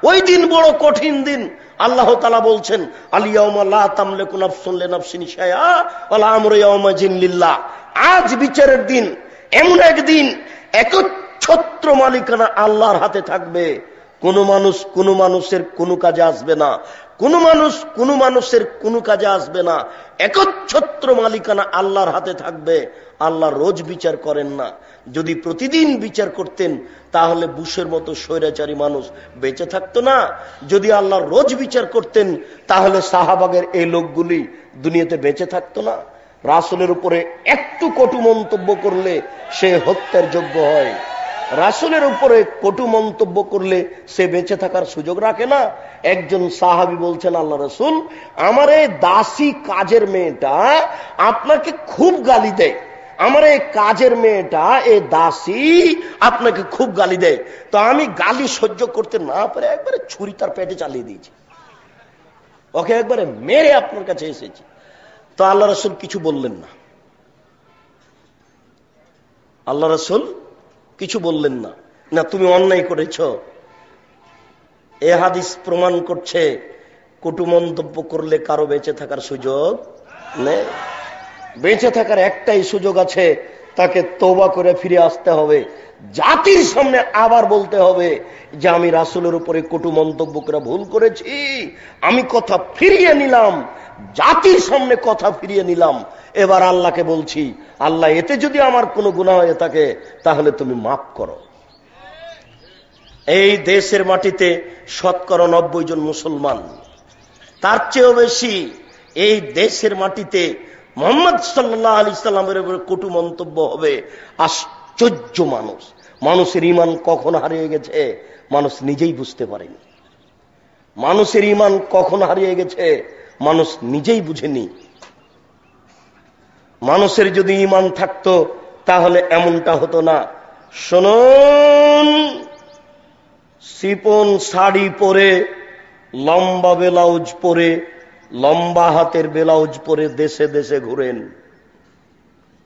ওই দিন বড় কঠিন দিন। আল্লাহ তাআলা বলছেন, আল ইয়াউমা লা তামলিকু নাফসুন লিনাফসিন শাইআ ওয়াল আমরু ইয়াউমাইযিন লিল্লাহ। আজ বিচারের দিন, এমন একদিন একচ্ছত্র মালিকানা আল্লাহর হাতে থাকবে। কোনো মানুষের কোনো কাজে আসবে না, কোনো মানুষের কোনো কাজে আসবে না। একচ্ছত্র মালিকানা আল্লাহর হাতে থাকবে। আল্লাহ রোজ বিচার করেন না। যদি প্রতিদিন বিচার করতেন তাহলে বুশের মতো স্বৈরাচারী মানুষ বেঁচে থাকতো না। যদি আল্লাহ রোজ বিচার করতেন তাহলে সাহাবাগের এই লোকগুলি দুনিয়াতে বেঁচে থাকতো না। রাসূলের উপরে একটু কটু মন্তব্য করলে সে হত্যার যোগ্য হয়। রাসূলের উপরে কটু মন্তব্য করলে সে বেঁচে থাকার সুযোগ রাখে না। একজন সাহাবী বলছেন, আল্লাহ রাসূল, আমার এই দাসী কাজের মেয়েটা আপনাকে খুব গালি দেয়। আমার এই কাজের মেয়েটা, এই দাসী আপনাকে খুব গালি দেয়। তো আমি গালি সহ্য করতে না পারে একবারে ছুরি তার পেটে চালিয়ে দিয়েছি, ওকে একবারে মেরে আপনার কাছে এসেছি। তো আল্লাহ রাসূল কিছু বললেন না। আল্লাহ রাসূল কিছু বললেন না। না, তুমি অন্যায় করেছ। এ হাদিস প্রমাণ করছে কটু মন্তব্য করলে কারো বেঁচে থাকার সুযোগ নেই। বেঁচে থাকার একটাই সুযোগ আছে, তাকে তওবা করে ফিরে আসতে হবে। জাতির সামনে আবার বলতে হবে যে আমি রাসূলের উপরে কটু মন্তব্য করে ভুল করেছি, আমি কথা ফিরিয়ে নিলাম। জাতির সামনে কথা ফিরিয়ে নিলাম। এবার আল্লাহকে বলছি, আল্লাহ, এতে যদি আমার কোনো গুনাহ হয়ে থাকে তাহলে তুমি মাফ করো। এই দেশের মাটিতে 90% জন মুসলমান, তার চেয়েও বেশি এই দেশের মাটিতে মুহাম্মদ সাল্লাল্লাহু আলাইহি সাল্লামের উপরে কটু মন্তব্য হবে। আশ্চর্য মানুষ। মানুষের ঈমান কখন হারিয়ে গেছে মানুষ নিজেই বুঝতে পারেনি। মানুষের ঈমান কখন হারিয়ে গেছে মানুষ নিজেই বুঝেনি। মানুষের যদি ঈমান থাকতো তাহলে এমনটা হতো না। শুনুন, সিপন শাড়ি পরে, লম্বা ব্লাউজ পরে, লম্বা হাতের ব্লাউজ পরে দেশে দেশে ঘুরেন।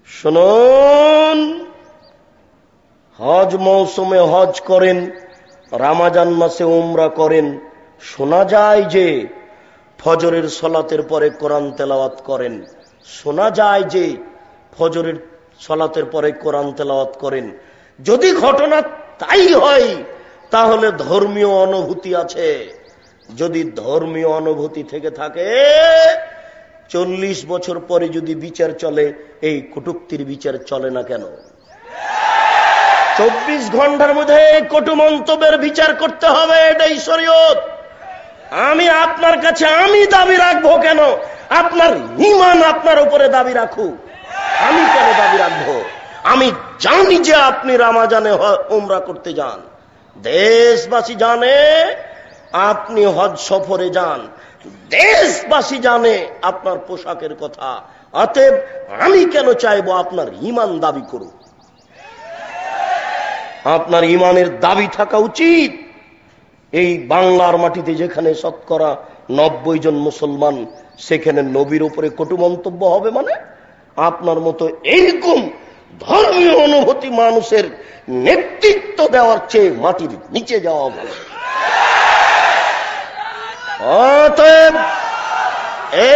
শুনুন, হজ মৌসুমে হজ করেন, রমজান মাসে উমরা করেন। শোনা যায় যে ফজরের সালাতের পরে কোরআন তেলাওয়াত করেন। শোনা যায় যে ফজরের সালাতের পরে কোরআন তেলাওয়াত করেন। যদি ঘটনা তাই হয় তাহলে ধর্মীয় অনুভূতি আছে। যদি ধর্মীয় অনুভূতি থেকে থাকে, 40 বছর পরে যদি বিচার চলে, এই কটূক্তির বিচার চলে না কেন? 24 ঘন্টার মধ্যে কটু মন্তব্যের বিচার করতে হবে, এটাই শরীয়ত। আমি আপনার কাছে আমি দাবি রাখবো কেন? আপনার ঈমান আপনার উপরে দাবি রাখুক। আমি কেন দাবি রাখবো? আমি জানি যে আপনি রমজানে উমরা করতে যান, দেশবাসী জানে আপনি হজ সফরে যান, দেশবাসী জানে আপনার পোশাকের কথা। অতএব আমি কেন চাইবো আপনার ঈমান দাবি করুক? আপনার ঈমানের দাবি থাকা উচিত। এই বাংলার মাটিতে যেখানে 90% জন মুসলমান, সেখানে নবীর উপরে কটু মন্তব্য হবে মানে? আপনার মতো এইরকম ধর্মীয় অনুভূতি মানুষের নেতৃত্ব দেওয়ার চেয়ে মাটির নিচে যাওয়া ভালো। অতএব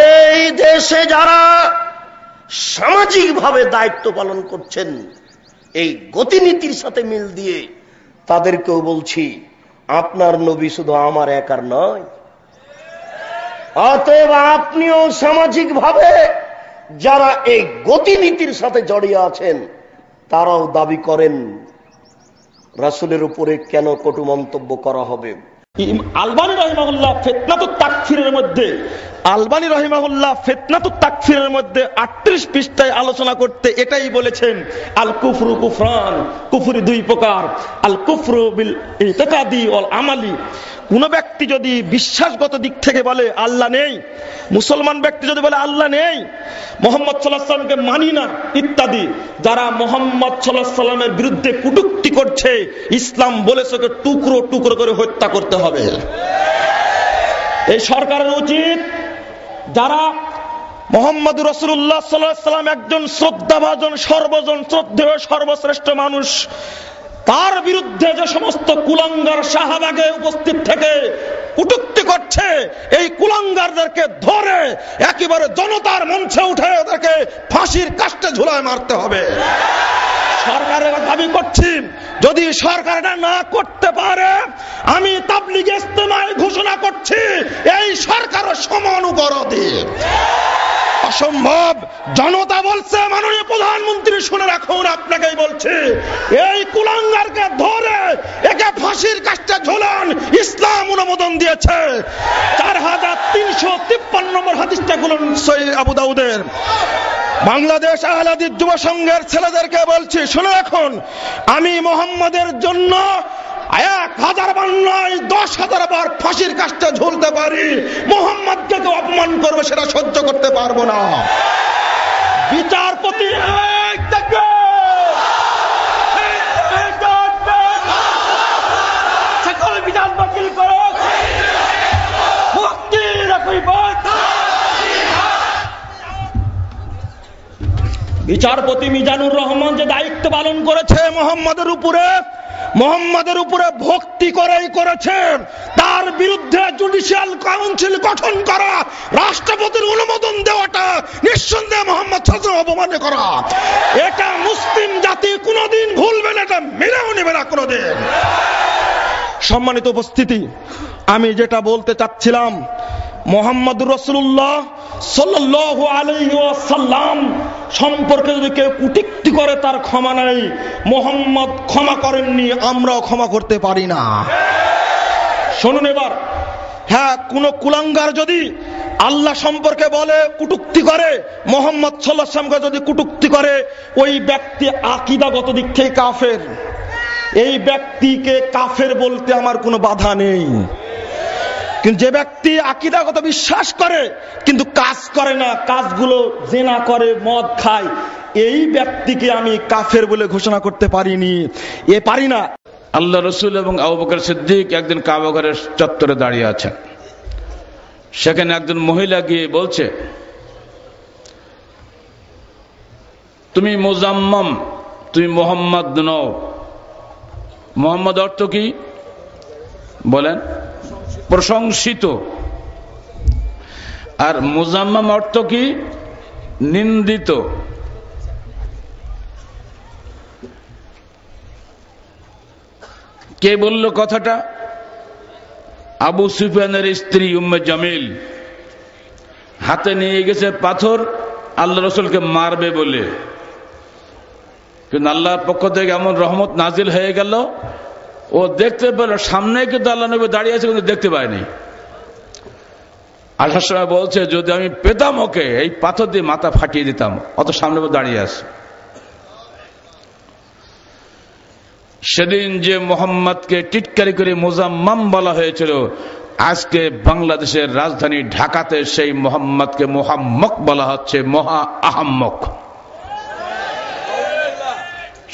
এই দেশে যারা সামাজিকভাবে দায়িত্ব পালন করছেন, এই গতিনীতির সাথে মিল দিয়ে তাদেরকেও বলছি, আপনার নবী শুধু আমার একার নয়। অতএব আপনিও সামাজিকভাবে যারা এই গতিনীতির সাথে জড়িয়ে আছেন, তারাও দাবি করেন রাসূলের উপরে কেন কটু মন্তব্য করা হবে। আলবানী রাহিমাহুল্লাহ ফিতনাতুত তাকফিরের মধ্যে 38 পৃষ্ঠায় আলোচনা করতে এটাই বলেছেন, আল কুফরু কুফরান, কুফরি দুই প্রকার, আল কুফরু বিল ইতিকাদি ওয়াল আমালি। কোন ব্যক্তি যদি বিশ্বাসগত দিক থেকে বলে আল্লাহ নেই, মুসলমান ব্যক্তি যদি বলে আল্লাহ নেই, মুহাম্মদ সাল্লাল্লাহু আলাইহি সাল্লামকে মানি না ইত্যাদি, যারা মুহাম্মদ সাল্লাল্লাহু আলাইহি সাল্লামের বিরুদ্ধে কটূক্তি করছে, ইসলাম বলেছে ওকে টুকরো টুকরো করে হত্যা করতে হবে। এই সরকারের উচিত, যারা মুহাম্মদুর রাসূলুল্লাহ সাল্লাল্লাহু আলাইহি সাল্লাম একজন শ্রদ্ধাভাজন, শ্রদ্ধেয়, সর্বশ্রেষ্ঠ মানুষ, তার বিরুদ্ধে যে সমস্ত কুলাঙ্গার শাহবাগে উপস্থিত থেকে কটূক্তি করছে, এই কুলাঙ্গারদেরকে ধরে একেবারে জনতার মঞ্চে উঠে ওদেরকে ফাঁসির কাস্টে ঝুলায় মারতে হবে। সরকারের দাবি করছি, যদি সরকার এটা না করতে পারে, আমি তাবলীগ ইজতেমায় ঘোষণা করছি এই সরকারও সমানুপরাধী। অসম্ভব। জনতা বলছে, মাননীয় প্রধানমন্ত্রী শুনে রাখুন, আপনাকেই বলছি, এই কুলাঙ্গারকে ধরে একে ফাঁসির কাস্টে ঝোলান। ইসলাম অনুমোদন দিয়েছে। 4353 নম্বর হাদিসটা খুলুন সহিহ আবু দাউদের। বাংলাদেশ আহলে হাদিস যুব সংঘের ছেলেদেরকে বলছি, শুনে রাখুন, আমি মুহাম্মাদের জন্য 1000 বার নয় 10,000 বার ফাঁসির কাস্টে ঝুলতে পারি। মুহাম্মদকে কেউ অপমান করবে সেটা সহ্য করতে পারবো না। বিচারপতি সকল বিচার বাতিল করো। বিচারপতি মিজানুর রহমান যে দায়িত্ব পালন করেছে মোহাম্মদের উপরে ভক্তি করেই করেছে, তার বিরুদ্ধে জুডিশিয়াল কাউন্সিল গঠন করা, রাষ্ট্রপতির অনুমোদন দেওয়াটা নিঃসন্দেহে মোহাম্মদ সাল্লাল্লাহু আলাইহি ওয়াসাল্লাম অপমান করা। এটা মুসলিম জাতি কোনোদিন ভুলবে না, এটা মেনেও নেবে না কোনোদিন। সম্মানিত উপস্থিতি, আমি যেটা বলতে চাচ্ছিলাম, মুহাম্মদুর রাসূলুল্লাহ সাল্লাল্লাহু আলাইহি ওয়াসাল্লাম সম্পর্কে যদি কেউ কটূক্তি করে, তার ক্ষমা নাই। মুহাম্মদ ক্ষমা করেননি, আমরাও ক্ষমা করতে পারি না। শুনুন এবার, হ্যাঁ, কোন কুলাঙ্গার যদি আল্লাহ সম্পর্কে বলে, কটূক্তি করে, মুহাম্মদ সাল্লাল্লাহু আলাইহি ওয়াসাল্লামকে যদি কটূক্তি করে, ওই ব্যক্তি আকীদাগত দিক থেকে কাফের। এই ব্যক্তিকে কাফের বলতে আমার কোনো বাধা নেই। কিন্তু যে ব্যক্তি আকীদাগত বিশ্বাস করে কিন্তু কাজ করে না, কাজগুলো জিনা করে, মদ খায়, এই ব্যক্তিকে আমি কাফের বলে ঘোষণা করতে পারি না। আল্লাহ রসুল এবং আবু বকর সিদ্দিক একদিন কাবা ঘরের চত্বরে দাঁড়িয়ে আছেন। সেখানে একজন মহিলা গিয়ে বলছে, তুমি মুজাম্মাম, তুমি মোহাম্মদ নও। মোহাম্মদ অর্থ কি বলেন? প্রশংসিত। আর মুজাম্মাম অর্থ কি? নিন্দিত। কে বলল কথাটা? আবু সুফিয়ানের স্ত্রী উম্মে জামিল হাতে নিয়ে গেছে পাথর, আল্লাহ রসুলকে মারবে বলে। কিন্তু আল্লাহর পক্ষ থেকে এমন রহমত নাজিল হয়ে গেল, ও দেখতে পেল সামনে কিন্তু আল্লাহ নবী দাঁড়িয়ে আছে, কিন্তু দেখতে পায়নি। আসার সময় বলছে, যদি আমি পেতাম ওকে, এই পাথর দিয়ে মাথা ফাটিয়ে দিতাম, অত সামনে দাঁড়িয়ে আছে। সেদিন যে মোহাম্মদকে টিটকারি করে মুজাম্মাম বলা হয়েছিল, আজকে বাংলাদেশের রাজধানী ঢাকাতে সেই মোহাম্মদকে মুহাম্মক বলা হচ্ছে, মহা আহাম্মক।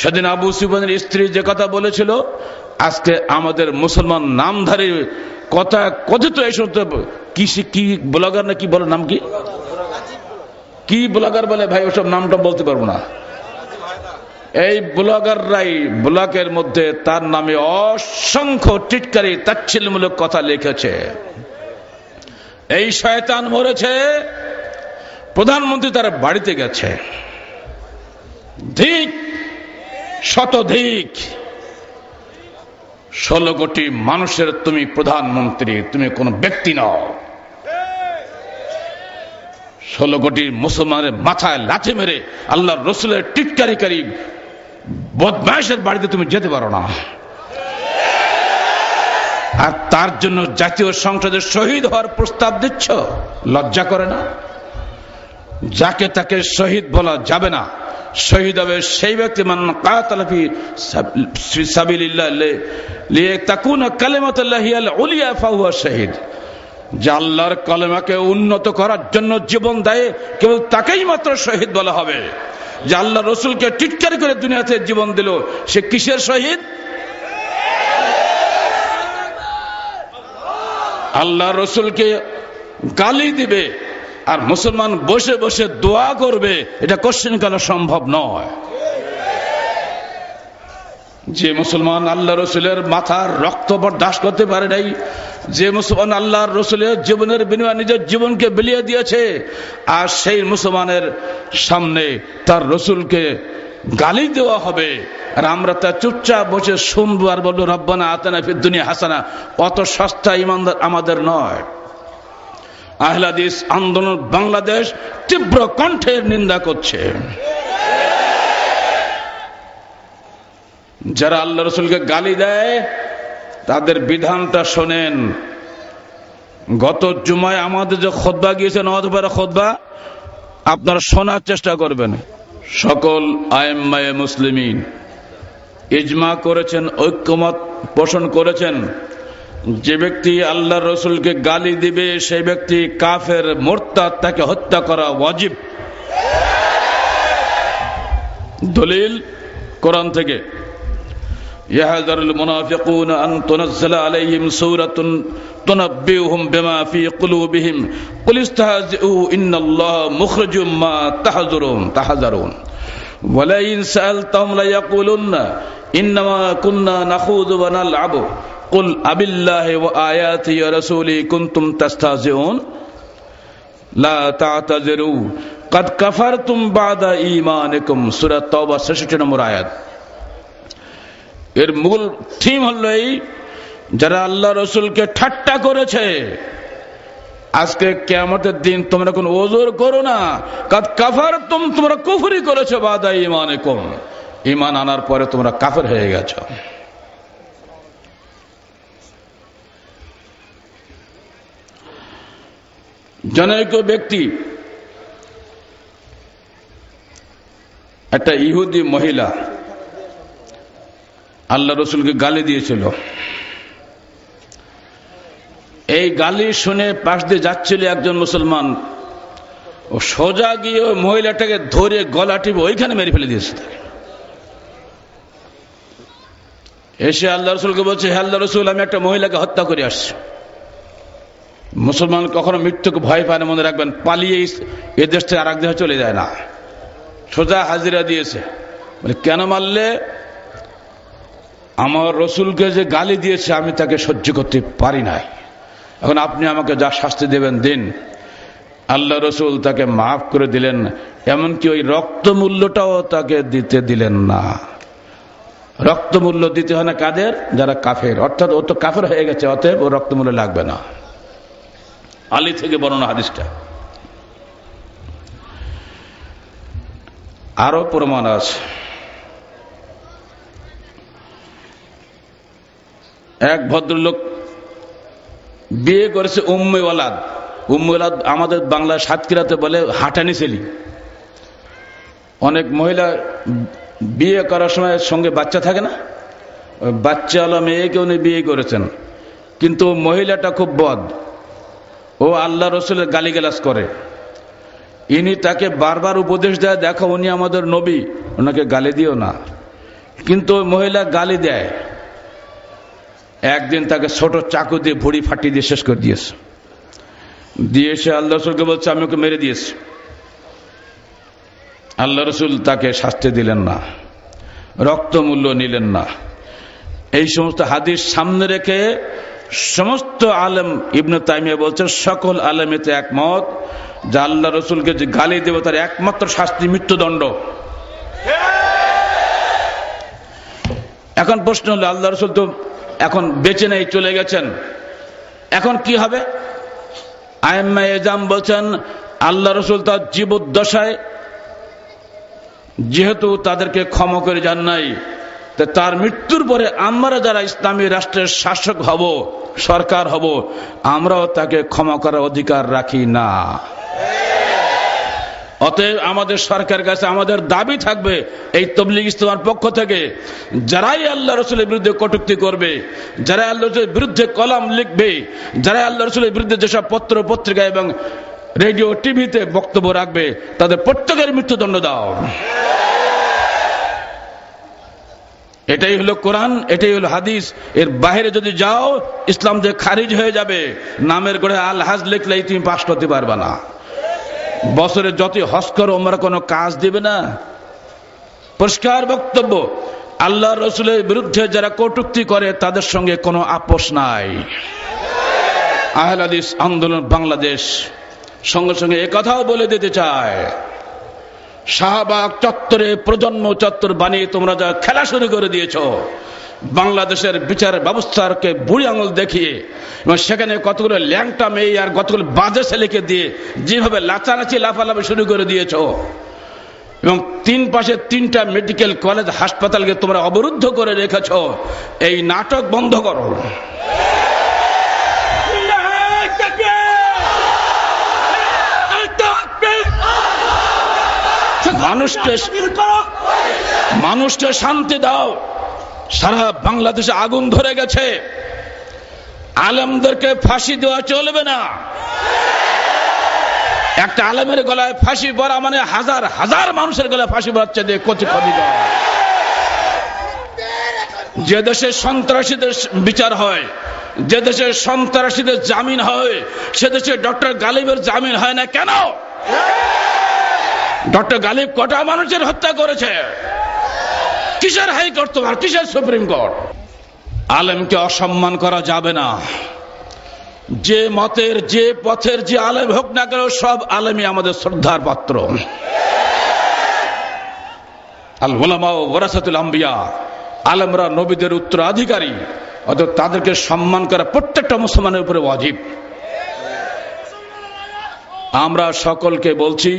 সেদিন আবু সুফিয়ানের স্ত্রী যে কথা বলেছিল, আজকে আমাদের মুসলমান নামধারী কথা কথিত এই সমস্ত কি ব্লগার না কি বলে, নাম কি ব্লগার বলে ভাই, ওসব নামটা বলতে পারবো না। এই ব্লগাররাই ব্লগের মধ্যে তার নামে অসংখ্য টিটকারি তাচ্ছিল্যমূলক কথা লিখেছে। এই শয়তান মরেছে, প্রধানমন্ত্রী তার বাড়িতে গেছে। ধিক শতধিক, 16 কোটি মানুষের তুমি প্রধানমন্ত্রী, তুমি কোন ব্যক্তি নও। 16 কোটি মুসলমানের মাথায় লাথি মেরে আল্লাহর রসুলের টিটকারিকারী বদমাইশের বাড়িতে তুমি যেতে পারো না। আর তার জন্য জাতীয় সংসদে শহীদ হওয়ার প্রস্তাব দিচ্ছ, লজ্জা করে না? যাকে তাকে শহীদ বলা যাবে না। শহীদ হবে সেই ব্যক্তি মান কাতালা ফি সাবিলিল্লাহ লিতাকুনা কালিমাতুল্লাহি আল উলিয়া ফাহুয়া শহীদ। যে আল্লাহর কালেমাকে উন্নত করার জন্য জীবন দেয়, কেবল তাকেই মাত্র শহীদ বলা হবে। যে আল্লাহ রসুলকে টিটকারি করে দুনিয়াতে জীবন দিল, সে কিসের শহীদ? আল্লাহ রসুলকে গালি দিবে আর মুসলমান বসে বসে দোয়া করবে, এটা কোশ্চেন কালে সম্ভব নয়। যে মুসলমান আল্লাহ রসুলের মাথার রক্ত বরদাস্ত করতে পারে নাই, যে মুসলমান আল্লাহর রসুলের জীবনের বিনিময়ে নিজের জীবনকে বিলিয়ে দিয়েছে, আর সেই মুসলমানের সামনে তার রসুলকে গালি দেওয়া হবে, আর আমরা তা চুপচাপ বসে শুনবো আর বলবো রব্বানা আতানা ফিদ দুনিয়া হাসানা, অত সস্তা ইমানদার আমাদের নয়। আহলে হাদিস আন্দোলন বাংলাদেশ তীব্র কণ্ঠের নিন্দা করছে। যারা আল্লাহ রসুলকে গালি দেয় তাদের বিধানটা শোনেন। গত জুমায় আমাদের যে খুতবা গিয়েছে, নওয়াজপাড়া খুতবা, আপনারা শোনার চেষ্টা করবেন। সকল আইম্মায়ে মুসলিমিন ইজমা করেছেন, ঐক্যমত পোষণ করেছেন, যে ব্যক্তি আল্লাহ রসুলকে গালি দিবে সেই ব্যক্তি কাফের, মুরতাদ, তাকে হত্যা করা ওয়াজিব। দলিল কোরআন থেকে, ইয়াহযারুল মুনাফিকুনা আন তুনাজ্জালা আলাইহিম সূরাতুন তুনাব্বিউহুম বিমা ফী কুলুবিহিম কুল ইসতাহজিউ ইন্নাল্লাহা মুখরিজুম মা তাহযারুন ওয়ালা ইন সাআলতাহুম লা ইয়াকুলুন্না ইন্নামা কুন্না নাখুযু ওয়া নালআবু কুল আবিল্লাহি ওয়া আয়াতিহি ওয়া রাসূলিহি কুনতুম তাস্তাহজিউন লা তা'তাযিরু ক্বাদ কাফারতুম বা'দা ঈমানিকুম। সূরা তাওবা 66 নম্বর আয়াত। এর মূল থিম হলো এই, যারা আল্লাহ রসুলকে ঠাট্টা করেছে, আজকে কিয়ামতের দিন তোমরা কোন ওজর করো না, কাদ কাফারতুম, তোমরা কুফরি করেছো বাদা ঈমানিকুম, ঈমান আনার পরে তোমরা কাফের হয়ে গেছো। জনৈক ব্যক্তি, একটা ইহুদি মহিলা আল্লাহ রসুলকে গালি দিয়েছিল। এই গালি শুনে পাশ দিয়ে যাচ্ছিল একজন মুসলমান, ও সোজা গিয়ে ওই মহিলাটাকে ধরে গলা টিপে ওইখানে মেরে ফেলে দিয়েছে। এসে আল্লাহ রসুলকে বলছে, হে আল্লাহ রসুল, আমি একটা মহিলাকে হত্যা করে আসছি। মুসলমান কখনো মৃত্যুকে ভয় পায় না, মনে রাখবেন। পালিয়ে এ দেশ থেকে আর এক দেশে চলে যায় না, সোজা হাজিরা দিয়েছে। বলে, কেন মারলে? আমার রসুলকে যে গালি দিয়েছে আমি তাকে সহ্য করতে পারি নাই, এখন আপনি আমাকে যা শাস্তি দেবেন দিন। আল্লাহ রসুল তাকে মাফ করে দিলেন, এমনকি ওই রক্ত মূল্যটাও তাকে দিতে দিলেন না। রক্ত মূল্য দিতে হয় না কাদের? যারা কাফের, অর্থাৎ ও তো কাফের হয়ে গেছে, অতএব ও রক্ত মূল্য লাগবে না। আলী থেকে বর্ণনা হাদিসটা। আরো প্রমাণ আছে। এক ভদ্রলোক বিয়ে করেছে উম্মে ওয়ালাদ। উম্মে ওয়ালাদ আমাদের বাংলায় সাতক্ষীরাতে বলে হাঁটানি ছেলে। অনেক মহিলা বিয়ে করার সময় সঙ্গে বাচ্চা থাকে না, বাচ্চাওয়ালা মেয়েকে উনি বিয়ে করেছেন, কিন্তু মহিলাটা খুব বদ, ও আল্লাহ রসুলের গালিগালাজ করে। ইনি তাকে বারবার উপদেশ দেয়, দেখো উনি আমাদের নবী, ওনাকে গালি দিও না, কিন্তু মহিলা গালি দেয়। একদিন তাকে ছোট চাকু দিয়ে ভুঁড়ি ফাটিয়ে দিয়ে শেষ করে দিয়েছে। দিয়েছে আল্লাহ রসুলকে বলছে, আমি ওকে মেরে দিয়েছি। আল্লাহ রসুল তাকে শাস্তি দিলেন না, রক্ত মূল্য নিলেন না। এই সমস্ত হাদিস সামনে রেখে সমস্ত আলেম, ইবনে তাইমিয়া বলছেন, সকল আলেম এতে একমত যে আল্লাহ রসুলকে যে গালি দেবে তার একমাত্র শাস্তি মৃত্যুদণ্ড। এখন প্রশ্ন হলো, আল্লাহ রসুল তো এখন বেঁচে নেই, চলে গেছেন, এখন কি হবে? আইম্মা এজাম বলছেন, আল্লাহ রসুল তার জীবদ্দশায় যেহেতু তাদেরকে ক্ষমা করে যান নাই, তার মৃত্যুর পরে আমরা যারা ইসলামী রাষ্ট্রের শাসক হব, সরকার হব, আমরাও তাকে ক্ষমা করার অধিকার রাখি না। অতএব আমাদের সরকারের কাছে আমাদের দাবি থাকবে, এই তবলিগ ইজতেমার পক্ষ থেকে যারাই আল্লাহ রসুলের বিরুদ্ধে কটূক্তি করবে, যারা আল্লাহ রসুলের বিরুদ্ধে কলাম লিখবে, যারা আল্লাহ রসুলের বিরুদ্ধে যেসব পত্র পত্রিকা এবং রেডিও টিভিতে বক্তব্য রাখবে, তাদের প্রত্যেকের মৃত্যুদণ্ড দাও। এটাই হলো কোরআন, এটাই হলো হাদিস। এর বাইরে যদি যাও ইসলাম যে খারিজ হয়ে যাবে। নামের গড়ে আল হাজ লিখলেই তুমি পাস করতে পারবে না। বছরে যতই হজ করো ওমরা কোনো কাজ দিবে না। পরিষ্কার বক্তব্য, আল্লাহ রসুলের বিরুদ্ধে যারা কটূক্তি করে তাদের সঙ্গে কোনো আপোষ নাই। আহলে হাদিস আন্দোলন বাংলাদেশ সঙ্গে সঙ্গে একথাও বলে দিতে চায়, শাহবাগ চত্বরে প্রজন্ম চত্বর বানিয়ে তোমরা যা খেলা শুরু করে দিয়েছ, বাংলাদেশের বিচার ব্যবস্থাকে বুড়ি আঙুল দেখিয়ে এবং সেখানে কতগুলো ল্যাংটা মেয়ে আর কতগুলো বাজে ছেলেকে দিয়ে যেভাবে লাচানাচি লাফালাফি শুরু করে দিয়েছ, এবং তিন পাশে 3টা মেডিকেল কলেজ হাসপাতালকে তোমরা অবরুদ্ধ করে রেখেছ, এই নাটক বন্ধ করো। মানুষকে শান্তি দাও। সারা বাংলাদেশে আগুন ধরে গেছে, আলেমদেরকে ফাঁসি দেওয়া চলবে না। একটা আলেমের গলায় ফাঁসি পড়া মানে হাজার হাজার মানুষের গলায় ফাঁসি পড়াচ্ছে দিয়ে কচি ক্ষতি করা। যে দেশে সন্ত্রাসীদের বিচার হয়, যে দেশে সন্ত্রাসীদের জামিন হয়, সে দেশে ডক্টর গালিবের জামিন হয় না কেন? ডক্টর গালিব কটা মানুষের হত্যা করেছে? কিসের হাইকোর্ট তোমার, কিসের সুপ্রিম কোর্ট? আলেমকে অসম্মান করা যাবে না। যে মতের, যে পথের যে আলেম হোক না কেন, সব আলেমই আমাদের শ্রদ্ধার পাত্র। আল উলামা ওয়ারাসাতুল আম্বিয়া, আলেমরা নবীদের উত্তরাধিকারী, অতএব তাদেরকে সম্মান করা প্রত্যেকটা মুসলমানের উপরে ওয়াজিব। আমরা সকলকে বলছি,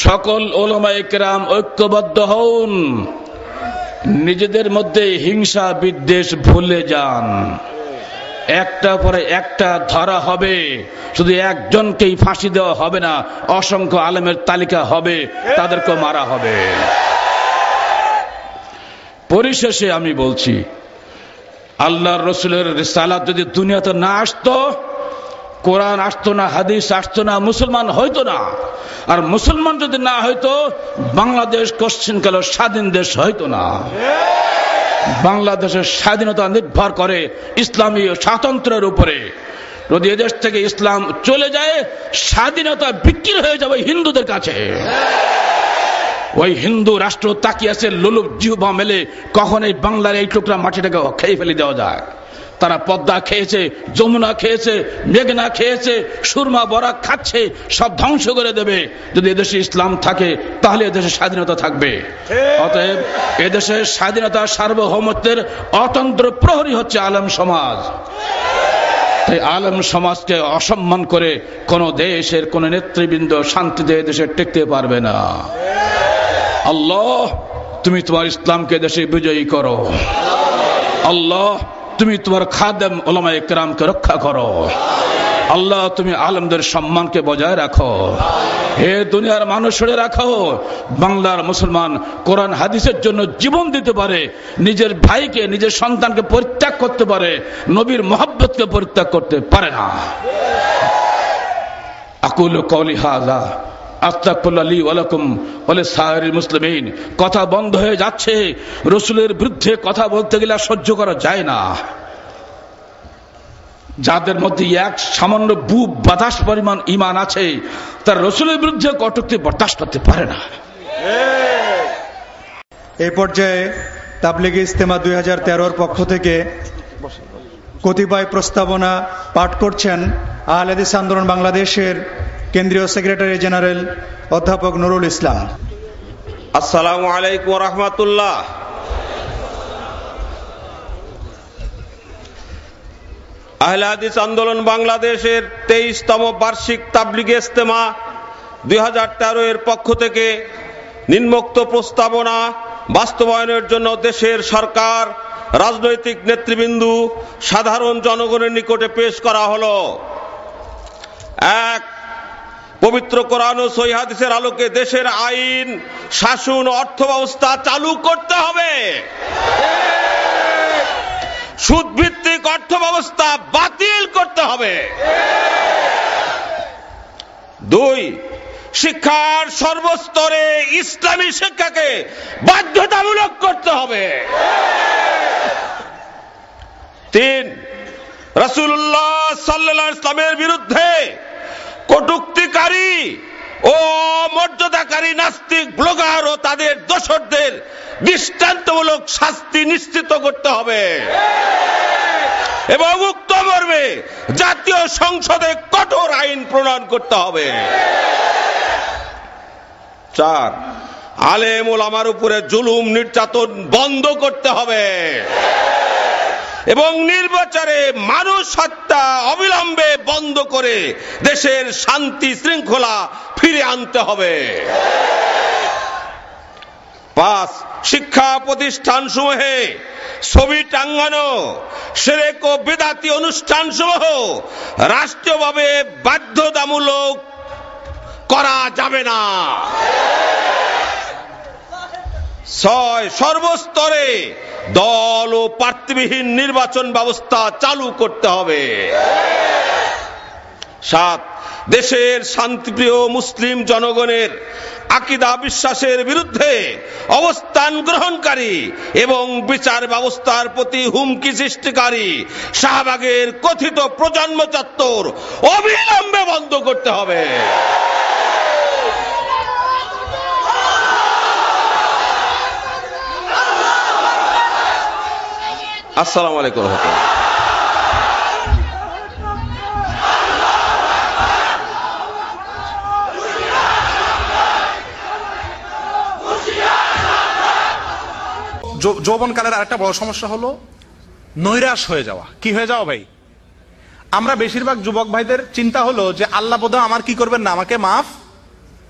সকল উলামায়ে কেরাম ঐক্যবদ্ধ হন, নিজেদের মধ্যে হিংসা বিদ্বেষ ভুলে যান। একটা পরে একটা ধরা হবে, শুধু একজনকেই ফাঁসি দেওয়া হবে না, অসংখ্য আলেমের তালিকা হবে, তাদেরকে মারা হবে। পরিশেষে আমি বলছি, আল্লাহর রসুলের রিসালাত যদি দুনিয়াতে না আসতো, কোরআন আসতো না, হাদিস আসতো না, মুসলমান হইতো না। আর মুসলমান যদি না হইতো, বাংলাদেশ কোশ্চিনকাল স্বাধীন দেশ হইতো না। বাংলাদেশের স্বাধীনতা নির্ভর করে ইসলামী স্বাতন্ত্র্যের উপরে। যদি এদেশ থেকে ইসলাম চলে যায়, স্বাধীনতা বিক্রি হয়ে যাবে হিন্দুদের কাছে। ওই হিন্দু রাষ্ট্র তাকিয়ে আছে লোলুপ জিহ্বা মেলে, কখন এই বাংলার এই টুকরা মাটিটাকে খেয়ে ফেলে দেওয়া যায়। তারা পদ্মা খেয়েছে, যমুনা খেয়েছে, মেঘনা খেয়েছে, সুরমা বরাক খাচ্ছে, সব ধ্বংস করে দেবে। যদি এদেশে ইসলাম থাকে, তাহলে এদেশে স্বাধীনতা থাকবে। অতএব এদেশের স্বাধীনতা সার্বভৌমত্বের অতন্ত্র প্রহরী হচ্ছে আলেম সমাজ। তাই আলেম সমাজকে অসম্মান করে কোন দেশের কোন নেতৃবৃন্দ শান্তিতে এদেশে টিকতে পারবে না। আল্লাহ, তুমি তোমার ইসলামকে দেশে বিজয়ী করো। আল্লাহ, তুমি তোমার খাদেম উলামায়ে কেরামকে রক্ষা করো। আল্লাহ, তুমি আলেমদের সম্মানকে বজায় রাখো। হে দুনিয়ার মানুষেরা রাখো, বাংলার মুসলমান কোরআন হাদিসের জন্য জীবন দিতে পারে, নিজের ভাইকে, নিজের সন্তানকে পরিত্যাগ করতে পারে, নবীর মহব্বতকে পরিত্যাগ করতে পারে না। আকুলু কওলি হাযা আস্তাগফিরুল্লাহ লি ওয়া লাকুম ওয়া লিসাইরিল মুসলিমিন। কথা বন্ধ হয়ে যাচ্ছে। রাসূলের বিরুদ্ধে কথা বলতে গেলে সহ্য করা যায় না। যাদের মধ্যে এক সামান্য বুক বাতাস পরিমাণ ঈমান আছে, তার রাসূলের বিরুদ্ধে কটূক্তি বরদাস্ত করতে পারে না। এই পর্যায়ে তাবলীগ ইজতেমা 2013-র পক্ষ থেকে কতিপয় প্রস্তাবনা পাঠ করছেন আহলে হাদিস আন্দোলন বাংলাদেশের কেন্দ্রীয় সেক্রেটারি জেনারেল অধ্যাপক নুরুল ইসলাম। আসসালামু আলাইকুম ওয়া রাহমাতুল্লাহ। আহলে হাদিস আন্দোলন বাংলাদেশের 23তম বার্ষিক তাবলীগ ইজতেমা 2013 এর পক্ষ থেকে নিম্নোক্ত প্রস্তাবনা বাস্তবায়নের জন্য দেশের সরকার, রাজনৈতিক নেতৃবৃন্দ, সাধারণ জনগণের নিকটে পেশ করা হলো। 1. পবিত্র কোরআন ও সহিহ হাদিসের আলোকে দেশের আইন, শাসন ও অর্থ ব্যবস্থা চালু করতে হবে। সুদভিত্তিক অর্থ ব্যবস্থা বাতিল করতে হবে। 2. শিক্ষার সর্বস্তরে ইসলামী শিক্ষাকে বাধ্যতামূলক করতে হবে। 3. রাসূলুল্লাহ সাল্লাল্লাহু আলাইহি ওয়াসাল্লামের বিরুদ্ধে কটূক্তিকারী ও মর্যাদাকারী নাস্তিক ব্লগার ও তাদের দোসরদের দৃষ্টান্তমূলক শাস্তি নিশ্চিত করতে হবে এবং উক্ত মর্মে জাতীয় সংসদে কঠোর আইন প্রণয়ন করতে হবে। 4, আলেম ওলামার উপরে জুলুম নির্যাতন বন্ধ করতে হবে এবং নির্বাচনে মানুষ হত্যা অবিলম্বে বন্ধ করে দেশের শান্তি শৃঙ্খলা ফিরে আনতে হবে। 5, শিক্ষা প্রতিষ্ঠানসমূহে ছবি টাঙ্গানো, শিরক ও বিদআতি অনুষ্ঠানসমূহ রাষ্ট্রীয়ভাবে বাধ্যতামূলক করা যাবে না। 6, সর্বস্তরে দল ও প্রার্থীবিহীন নির্বাচন ব্যবস্থা চালু করতে হবে। 7, দেশের শান্তিপ্রিয় মুসলিম জনগণের আকীদা বিশ্বাসের বিরুদ্ধে অবস্থান গ্রহণকারী এবং বিচার ব্যবস্থার প্রতি হুমকি সৃষ্টিকারী শাহবাগের কথিত প্রজন্ম চত্বর অবিলম্বে বন্ধ করতে হবে। আসসালামু আলাইকুম। যৌবনকালের আরেকটা বড় সমস্যা হলো নৈরাশ হয়ে যাওয়া। কি হয়ে যাওয়া ভাই? আমরা বেশিরভাগ যুবক ভাইদের চিন্তা হলো যে আল্লাহ বোধহয় আমার কি করবেন না, আমাকে মাফ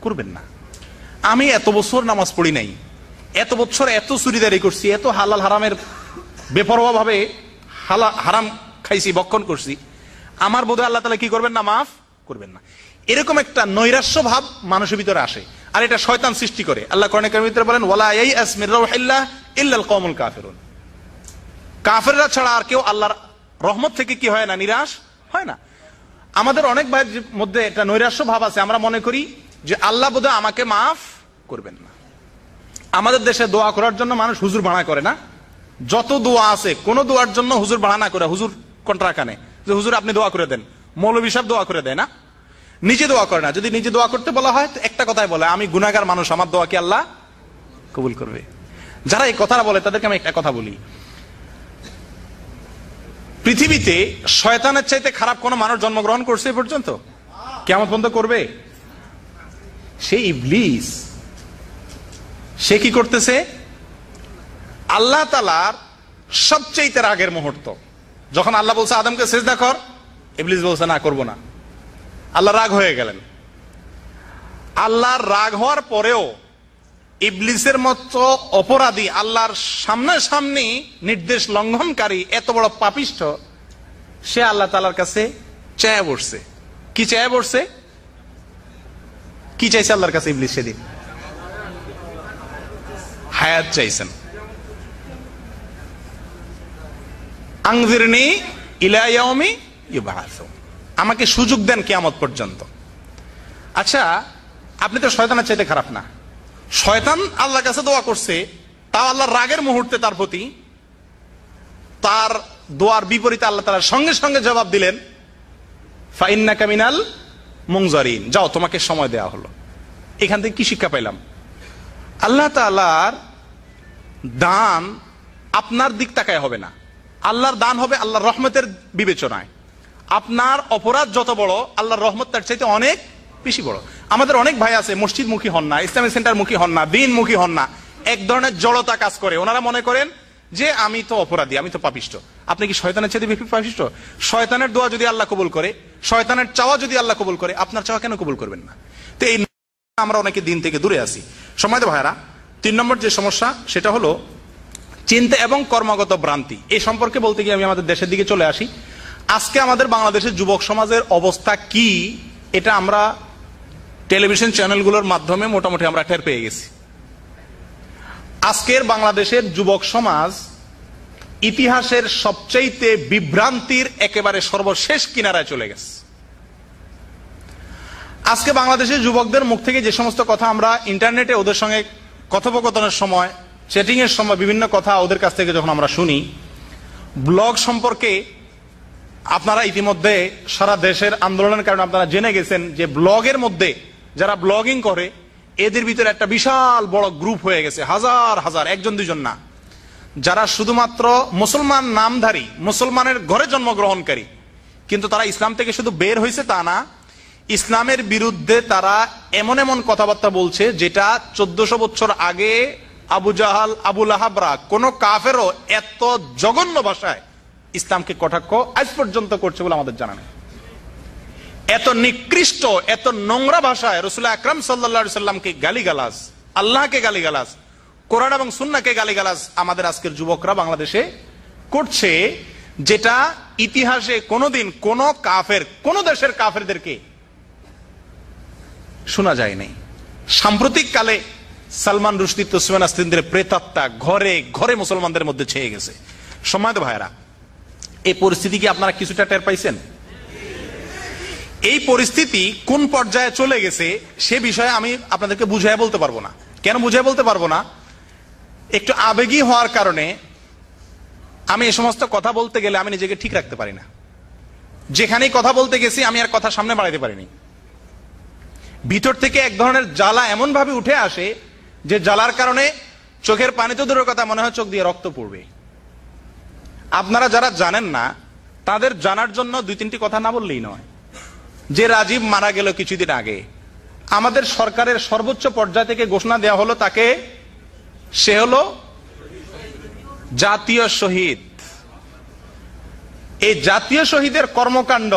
করবেন না। আমি এত বছর নামাজ পড়ি নাই, এত বছর এত চুরিদারি করছি, এত হালাল হারামের বেপরোয়া ভাবে হারাম খাইছি, বক্ষণ করছি, আমার বোধহয় আল্লাহ তাআলা কি করবেন না, মাফ করবেন না। এরকম একটা নৈরাশ্য ভাব মানুষের ভিতরে আসে, আর এটা শয়তান সৃষ্টি করে। আল্লাহ কোরআনে কারীমের ভিতরে বলেন, ওয়ালা ইয়াইআস মির রাউহিল্লাহ ইল্লাল কওমুল কাফিরুন। কাফেররা ছাড়া আর কেউ আল্লাহর রহমত থেকে কি হয় না, নিরাশ হয় না। আমাদের অনেক ভাইয়ের মধ্যে একটা নৈরাশ্য ভাব আছে, আমরা মনে করি যে আল্লাহ বোধহয় আমাকে মাফ করবেন না। আমাদের দেশে দোয়া করার জন্য মানুষ হুজুর ভাড়া করে না। যত দোয়া আছে, কোন দোয়ার জন্য হুজুর ভাড়া না করে হুজুর কন্ট্রাকানে যে হুজুর আপনি দোয়া করে দেন, মৌলভী সাহেব দোয়া করে দেয় না, নিজে দোয়া করে না। যদি নিজে দোয়া করতে বলা হয় তো একটা কথাই বলে, আমি গুনাহগার মানুষ, আমার দোয়া কি আল্লাহ কবুল করবে? যারা এই কথাটা বলে তাদেরকে আমি একটা কথা বলি, পৃথিবীতে শয়তানের চাইতে খারাপ কোন মানুষ জন্মগ্রহণ করছে এ পর্যন্ত? কিয়ামত পর্যন্ত করবে? সে ইবলিস। সে কি করতেছে? আল্লাহ তাআলার সবচেয়ে রাগের মুহূর্ত যখন আল্লাহ বলছে আদমকে সিজদা কর, ইবলিস বলছে না, করব না। আল্লাহ রাগ হয়ে গেলেন। আল্লাহর রাগ হওয়ার পরেও ইবলিসের মতো অপরাধী, আল্লাহর সামনাসামনি নির্দেশ লঙ্ঘনকারী, এত বড় পাপিষ্ঠ, সে আল্লাহ তাআলার কাছে চেয়ে বসছে। কি চেয়ে বসছে? কি চাইছে আল্লাহর কাছে ইবলিস সেদিন? হায়াত চাইছেন। আনজিরনি ইলা ইয়াউমি ইউবআসুন, আমাকে সুযোগ দেন কিয়ামত পর্যন্ত। আচ্ছা, আপনি তো শয়তানের চাইতে খারাপ না। শয়তান আল্লাহর কাছে দোয়া করছে, তাও আল্লাহর রাগের মুহূর্তে তার প্রতি, তার দোয়ার বিপরীতে আল্লাহ তাআলা সঙ্গে সঙ্গে জবাব দিলেন, ফাইন্নাকা মিনাল মুনজারিন, যাও তোমাকে সময় দেওয়া হলো। এখান থেকে কি শিক্ষা পাইলাম? আল্লাহ তাআলার দান আপনার দিক তাকায় হবে না, আল্লাহর দান হবে আল্লাহর রহমতের বিবেচনায়। আপনার অপরাধ যত বড়, আল্লাহর রহমত তার চাইতে অনেক বেশি বড়। আমাদের অনেক ভাই আছে মসজিদ মুখী হন না, ইসলামিক সেন্টার মুখী হন না, দিন মুখী হন না, এক ধরনের জড়তা কাজ করে। ওনারা মনে করেন যে আমি তো অপরাধী, আমি তো পাপিষ্ট। আপনি কি শয়তানের চাইতে বেশি পাপিষ্ট? শয়তানের দোয়া যদি আল্লাহ কবুল করে, শয়তানের চাওয়া যদি আল্লাহ কবুল করে, আপনার চাওয়া কেন কবুল করবেন না? তো এই আমরা অনেকে দিন থেকে দূরে আছি। সম্মানিত ভাইরা, 3 নম্বর যে সমস্যা সেটা হলো চিন্তা এবং কর্মগত ভ্রান্তি। এই সম্পর্কে বলতে গিয়ে আমি আমাদের দেশের দিকে চলে আসি। আজকে আমাদের বাংলাদেশের যুবক সমাজের অবস্থা কি, এটা আমরা টেলিভিশন চ্যানেলগুলোর মাধ্যমে মোটামুটি আমরা টের পেয়ে গেছি। আজকের বাংলাদেশের যুবক সমাজ ইতিহাসের সবচাইতে বিভ্রান্তির একেবারে সর্বশেষ কিনারায় চলে গেছে। আজকে বাংলাদেশের যুবকদের মুখ থেকে যে সমস্ত কথা আমরা ইন্টারনেটে ওদের সঙ্গে কথোপকথনের সময়, চ্যাটিং এর সময় বিভিন্ন কথা ওদের কাছ থেকে যখন আমরা শুনি, ব্লগ সম্পর্কে আপনারা ইতিমধ্যে সারা দেশের আন্দোলনের কারণে আপনারা জেনে গেছেন যে ব্লগের মধ্যে যারা ব্লগিং করে, এদের ভিতরে একটা বিশাল বড় গ্রুপ হয়ে গেছে, হাজার হাজার, একজন দুজন না, যারা শুধুমাত্র মুসলমান নামধারী, মুসলমানের ঘরে জন্মগ্রহণকারী, কিন্তু তারা ইসলাম থেকে শুধু বের হয়েছে তা না, ইসলামের বিরুদ্ধে তারা এমন এমন কথাবার্তা বলছে যেটা 1400 বছর আগে আবু জাহাল, আবু লাহাবরা, কোন কাফেরও এত জঘন্য ভাষায় ইসলামকে কটাক্ষ আজ পর্যন্ত করছে বলে আমাদের জানা নেই। এত নিকৃষ্ট, এত নোংরা ভাষায় রাসূল আকরাম সাল্লাল্লাহু আলাইহি সাল্লামকে গালিগালাজ, আল্লাহকে গালিগালাজ, কোরআন এবং সুন্নাহকে গালিগালাজ আমাদের আজকের যুবকরা বাংলাদেশে করছে, যেটা ইতিহাসে কোনোদিন কোন কাফের, কোন দেশের কাফেরদেরকে শোনা যায় নাই। সাম্প্রতিক কালে সালমান রুশদি, তসলিমা নাসরিনদের প্রেতাত্মা ঘরে ঘরে মুসলমানদের মধ্যে ছেয়ে গেছে। সম্মানিত ভাইরা, এই পরিস্থিতি কি আপনারা কিছুটা টের পাইছেন? এই পরিস্থিতি কোন পর্যায়ে চলে গেছে সে বিষয়ে আমি আপনাদেরকে বুঝাইয়া বলতে পারবো না। কেন বুঝাইয়া বলতে পারবো না? একটু আবেগী হওয়ার কারণে আমি এই সমস্ত কথা বলতে গেলে আমি নিজেকে ঠিক রাখতে পারি না। যেখানেই কথা বলতে গেছি আমি আর কথা সামনে বাড়াইতে পারিনি। ভিতর থেকে এক ধরনের জ্বালা এমন ভাবে উঠে আসে যে জ্বালার কারণে চোখের পানি তো দূরের কথা, মনে হয় চোখ দিয়ে রক্ত পড়বে। আপনারা যারা জানেন না তাদের জানার জন্য 2-3টি কথা না বললেই নয়। যে রাজীব মারা গেল কিছুদিন আগে, আমাদের সরকারের সর্বোচ্চ পর্যায় থেকে ঘোষণা দেওয়া হলো তাকে, সে হলো জাতীয় শহীদ। এই জাতীয় শহীদের কর্মকাণ্ড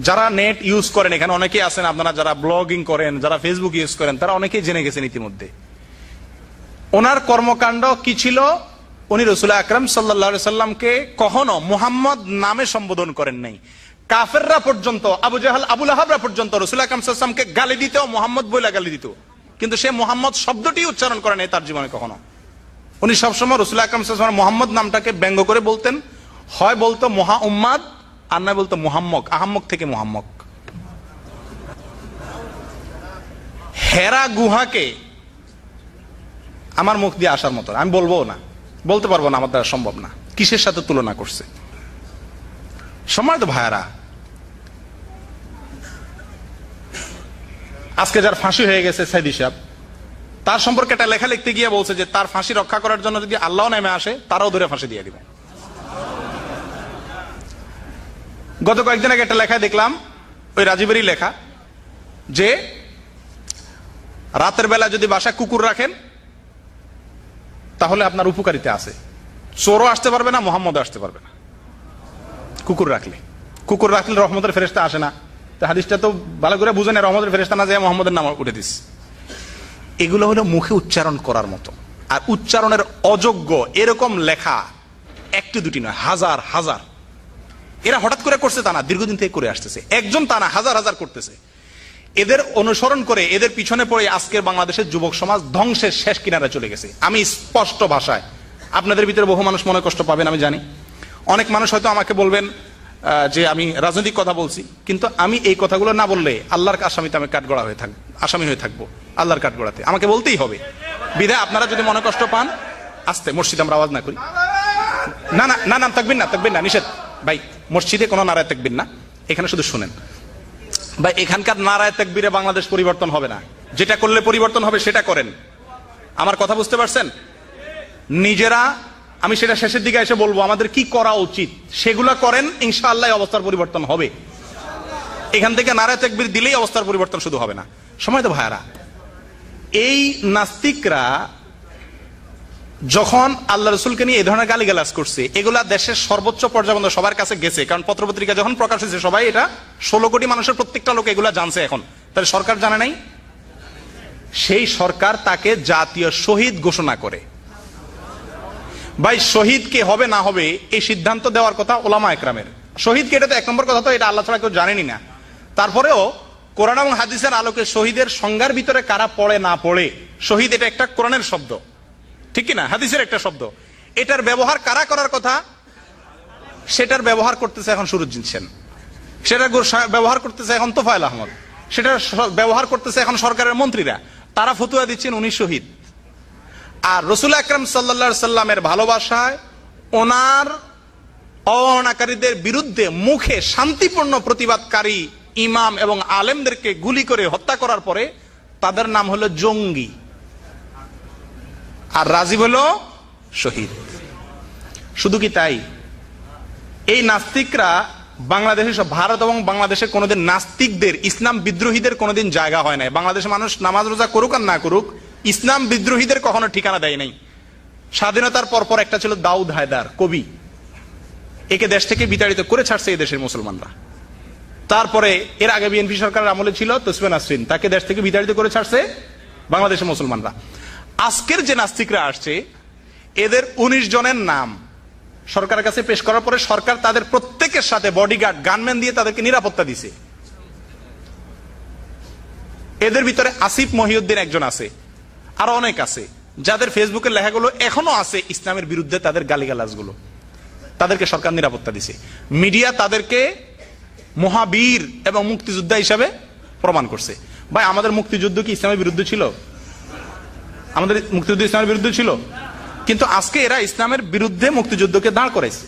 যারা নেট ইউজ করেন, এখানে অনেকেই আছেন আপনারা যারা ব্লগিং করেন, যারা ফেসবুক ইউজ করেন, তারা অনেকেই জেনে গেছেন ইতিমধ্যে ওনার কর্মকাণ্ড কি ছিল। উনি রাসূল আকরাম সাল্লাল্লাহু আলাইহি সাল্লামকে কখনো মুহাম্মদ নামে সম্বোধন করেন নাই। কাফেররা পর্যন্ত, আবু জাহাল, আবু লাহাবরা পর্যন্ত রাসূল আকরাম সাল্লাল্লাহু আলাইহি সাল্লামকে গালি দিত, মুহাম্মদ বলে গালি দিত, কিন্তু সে মুহাম্মদ শব্দটি উচ্চারণ করে নাই তার জীবনে কখনো। উনি সবসময় রাসূল আকরাম সাল্লাল্লাহু আলাইহি ওয়াসাল্লাম মুহাম্মদ নামটাকে ব্যঙ্গ করে বলতেন, হয় বলতো মহা উম্মাদ, আর না বলতো মুহাম্মক, আহাম্মক থেকে মুহাম্মক। হেরা গুহাকে আমার মুখ দিয়ে আসার মতো, আমি বলবো না, বলতে পারবো না, আমার দ্বারা সম্ভব না, কিসের সাথে তুলনা করছে। সম্মানিত ভাইয়ারা, আজকে যার ফাঁসি হয়ে গেছে সাইদি সাহেব, তার সম্পর্কে একটা লেখা লিখতে গিয়ে বলছে যে তার ফাঁসি রক্ষা করার জন্য যদি আল্লাহ নেমে আসে তারাও ধরে ফাঁসি দিয়ে দিবে। গত কয়েকদিন আগে একটা লেখা দেখলাম, ওই রাজীবেরই লেখা, যে রাতের বেলা যদি বাসায় কুকুর রাখেন তাহলে আপনার উপকারিতা আছে, চোরও আসতে পারবে না, মুহাম্মদ আসতে পারবে না কুকুর রাখলে। কুকুর রাখলে রহমতের ফেরেশতা আসে না, তো হাদিসটা তো ভালো করে বুঝে না, রহমতের ফেরেশতা না যায় মুহাম্মদের নাম উঠে দিস। এগুলো হলো মুখে উচ্চারণ করার মতো, আর উচ্চারণের অযোগ্য এরকম লেখা একটি দুটি নয়, হাজার হাজার। এরা হঠাৎ করে করছে তা না, দীর্ঘদিন থেকে করে আসতেছে, একজন তা না, হাজার হাজার করতেছে। এদের অনুসরণ করে, এদের পিছনে পড়ে আজকের বাংলাদেশের যুবক সমাজ ধ্বংসের শেষ কিনারে চলে গেছে। আমি স্পষ্ট ভাষায়, আপনাদের ভিতরে বহু মানুষ মনে কষ্ট পাবেন আমি জানি, অনেক মানুষ হয়তো আমাকে বলবেন যে আমি রাজনৈতিক কথা বলছি, কিন্তু আমি এই কথাগুলো না বললে আল্লাহর আসামিতে আমি কাঠগড়া হয়ে থাকবো, আসামি হয়ে থাকবো আল্লাহর কাঠগড়াতে, আমাকে বলতেই হবে। বিধায় আপনারা যদি মনে কষ্ট পান, আস্তে, মসজিদে আমরা আওয়াজ না করি, না না না, নাম থাকবেন না, থাকবেন না, নিষেধ ভাই, মসজিদে কোনো নারায় থাকবেন না, এখানে শুধু শুনেন ভাই। এখানকার নারায় তাকবীরে বাংলাদেশ পরিবর্তন হবে না, যেটা করলে পরিবর্তন হবে সেটা করেন। আমার কথা বুঝতে পারছেন? নিজেরা, আমি সেটা শেষের দিকে এসে বলবো আমাদের কি করা উচিত, সেগুলা করেন, ইনশাআল্লাহ অবস্থার পরিবর্তন হবে। এখান থেকে নারায় তাকবীর দিলেই অবস্থার পরিবর্তন শুধু হবে না। সময়তো ভাইয়ারা, এই নাস্তিকরা যখন আল্লাহ রসুলকে নিয়ে এই ধরনের গালিগালাজ করছে, এগুলা দেশের সর্বোচ্চ পর্যায়ে সবার কাছে গেছে, কারণ পত্রপত্রিকা যখন প্রকাশ হয়েছে সবাই, এটা 16 কোটি মানুষের প্রত্যেকটা লোক এগুলা জানছে। এখন তাহলে সরকার জানে নাই? সেই সরকার তাকে জাতীয় শহীদ ঘোষণা করে। ভাই, শহীদ কে হবে না হবে এই সিদ্ধান্ত দেওয়ার কথা ওলামা একরামের। শহীদ কে, এটা তো 1 নম্বর কথা, তো এটা আল্লাহ ছাড়া কেউ জানেনি না। তারপরেও কোরআন এবং হাদিসের আলোকে শহীদের সংজ্ঞার ভিতরে কারা পড়ে না পড়ে, শহীদ এটা একটা কোরআনের শব্দ, ঠিক কিনা, হাদিসের একটা শব্দ, এটার ব্যবহার কারা করার কথা, সেটার ব্যবহার করতেছে এখন সুরুজ্জিন সেন, সেটার ব্যবহার করতেছে এখন তোফায়েল আহমদ, সেটার ব্যবহার করতেছে এখন সরকারের মন্ত্রীরা। তারা ফতুয়া দিচ্ছেন উনি শহীদ। আর রাসূল আকরাম সাল্লাল্লাহু আলাইহি সাল্লামের ভালোবাসায় ওনার অনাকারীদের বিরুদ্ধে মুখে শান্তিপূর্ণ প্রতিবাদকারী ইমাম এবং আলেমদেরকে গুলি করে হত্যা করার পরে তাদের নাম হলো জঙ্গি, আর রাজীব হলো শহীদ। শুধু কি তাই? এই নাস্তিকরা বাংলাদেশে, ভারত এবং বাংলাদেশে কোনোদিন নাস্তিকদের, ইসলাম বিদ্রোহীদের কোনোদিন জায়গা হয় নাই। বাংলাদেশের মানুষ নামাজ রোজা করুক আর না করুক, ইসলাম বিদ্রোহীদের কখনো ঠিকানা দেয় নাই। স্বাধীনতার পরপর একটা ছিল দাউদ হায়দার কবি, একে দেশ থেকে বিতাড়িত করে ছাড়ছে এই দেশের মুসলমানরা। তারপরে এর আগে বিএনপি সরকারের আমলে ছিল তসফিয়া নাসরিন, তাকে দেশ থেকে বিতাড়িত করে ছাড়ছে বাংলাদেশের মুসলমানরা। আজকের যে নাস্তিকরা আসছে, এদের 19 জনের নাম সরকারের কাছে পেশ করার পরে সরকার তাদের প্রত্যেকের সাথে বডিগার্ড, গানম্যান দিয়ে তাদেরকে নিরাপত্তা দিছে। এদের ভিতরে আসিফ মহিউদ্দিন একজন আছে, আরো অনেক আছে যাদের ফেসবুকের লেখাগুলো এখনো আছে ইসলামের বিরুদ্ধে, তাদের গালিগালাজগুলো, তাদেরকে সরকার নিরাপত্তা দিছে। মিডিয়া তাদেরকে মহাবীর এবং মুক্তিযোদ্ধা হিসাবে প্রমাণ করছে। ভাই, আমাদের মুক্তিযুদ্ধ কি ইসলামের বিরুদ্ধে ছিল? আমাদের মুক্তিযুদ্ধ ইসলামের বিরুদ্ধে ছিল, কিন্তু আজকে এরা ইসলামের বিরুদ্ধে মুক্তিযুদ্ধকে দাঁড় করাইছে,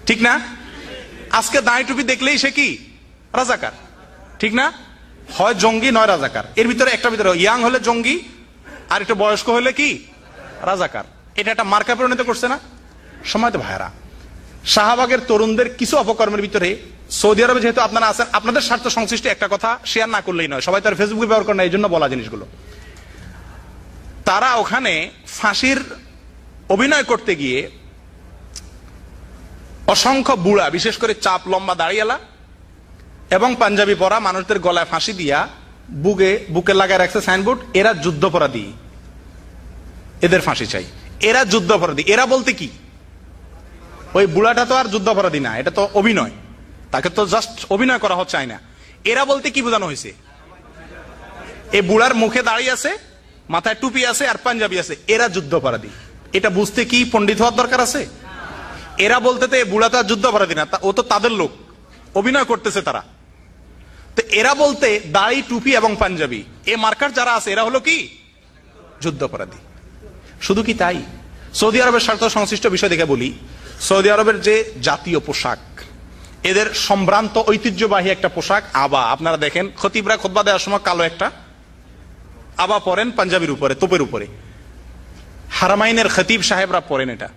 ঠিক না? আজকে দাঁড়ি টুপি দেখলেই সে কি রাজাকার, ঠিক না? হয় জঙ্গি নয় রাজাকার, এর ভিতরে একটা ভিতরে ইয়াং হলে জঙ্গি আর একটু বয়স্ক হলে কি রাজাকার। এটা একটা মার্কা পরিণত করছে না? সময় তো ভাইরা, শাহবাগের তরুণদের কিছু অপকর্মের ভিতরে সৌদি আরবে যেহেতু আপনারা আছেন, আপনাদের স্বার্থ সংশ্লিষ্ট একটা কথা শেয়ার না করলেই নয়, সবাই তার ফেসবুকে ব্যবহার করে না, এই জন্য বলা জিনিসগুলো। তারা ওখানে ফাঁসির অভিনয় করতে গিয়ে অসংখ্য বুড়া, বিশেষ করে চাপ লম্বা দাঁড়িয়েলা এবং পাঞ্জাবি পরা মানুষদের গলায় ফাঁসি দিয়া বুকে লাগায় রাখছে সাইনবোর্ড, এরা যুদ্ধাপরাধী, এদের ফাঁসি চাই, এরা যুদ্ধাপরাধী। এরা বলতে কি? ওই বুড়াটা তো আর যুদ্ধাপরাধী না, এটা তো অভিনয়, তাকে তো জাস্ট অভিনয় করা হচ্ছে না। এরা বলতে কি বোঝানো হয়েছে? এই বুড়ার মুখে দাঁড়িয়ে আছে, মাথায় টুপি আছে আর পাঞ্জাবি আছে, এরা যুদ্ধাপরাধী। এটা বুঝতে কি পণ্ডিত হওয়ার দরকার আছে? এরা বলতে তো এই বুড়া তো আর যুদ্ধাপরাধী না, ও তো তাদের লোক, অভিনয় করতেছে তারা। তো এরা বলতে দাড়ি, টুপি এবং পাঞ্জাবি, এ মার্কার যারা আছে এরা হলো কি যুদ্ধাপরাধী। শুধু কি তাই? সৌদি আরবের স্বার্থ সংশ্লিষ্ট বিষয় দেখে বলি, সৌদি আরবের যে জাতীয় পোশাক, এদের সম্ভ্রান্ত ঐতিহ্যবাহী একটা পোশাক আবা। আপনারা দেখেন খতিবরা খুতবা দেওয়ার সময় কালো একটা আবা পরেন পাঞ্জাবির উপরে, তোপের উপরে। হারামাইনের খতিব সাহেবরা পরেন এটা,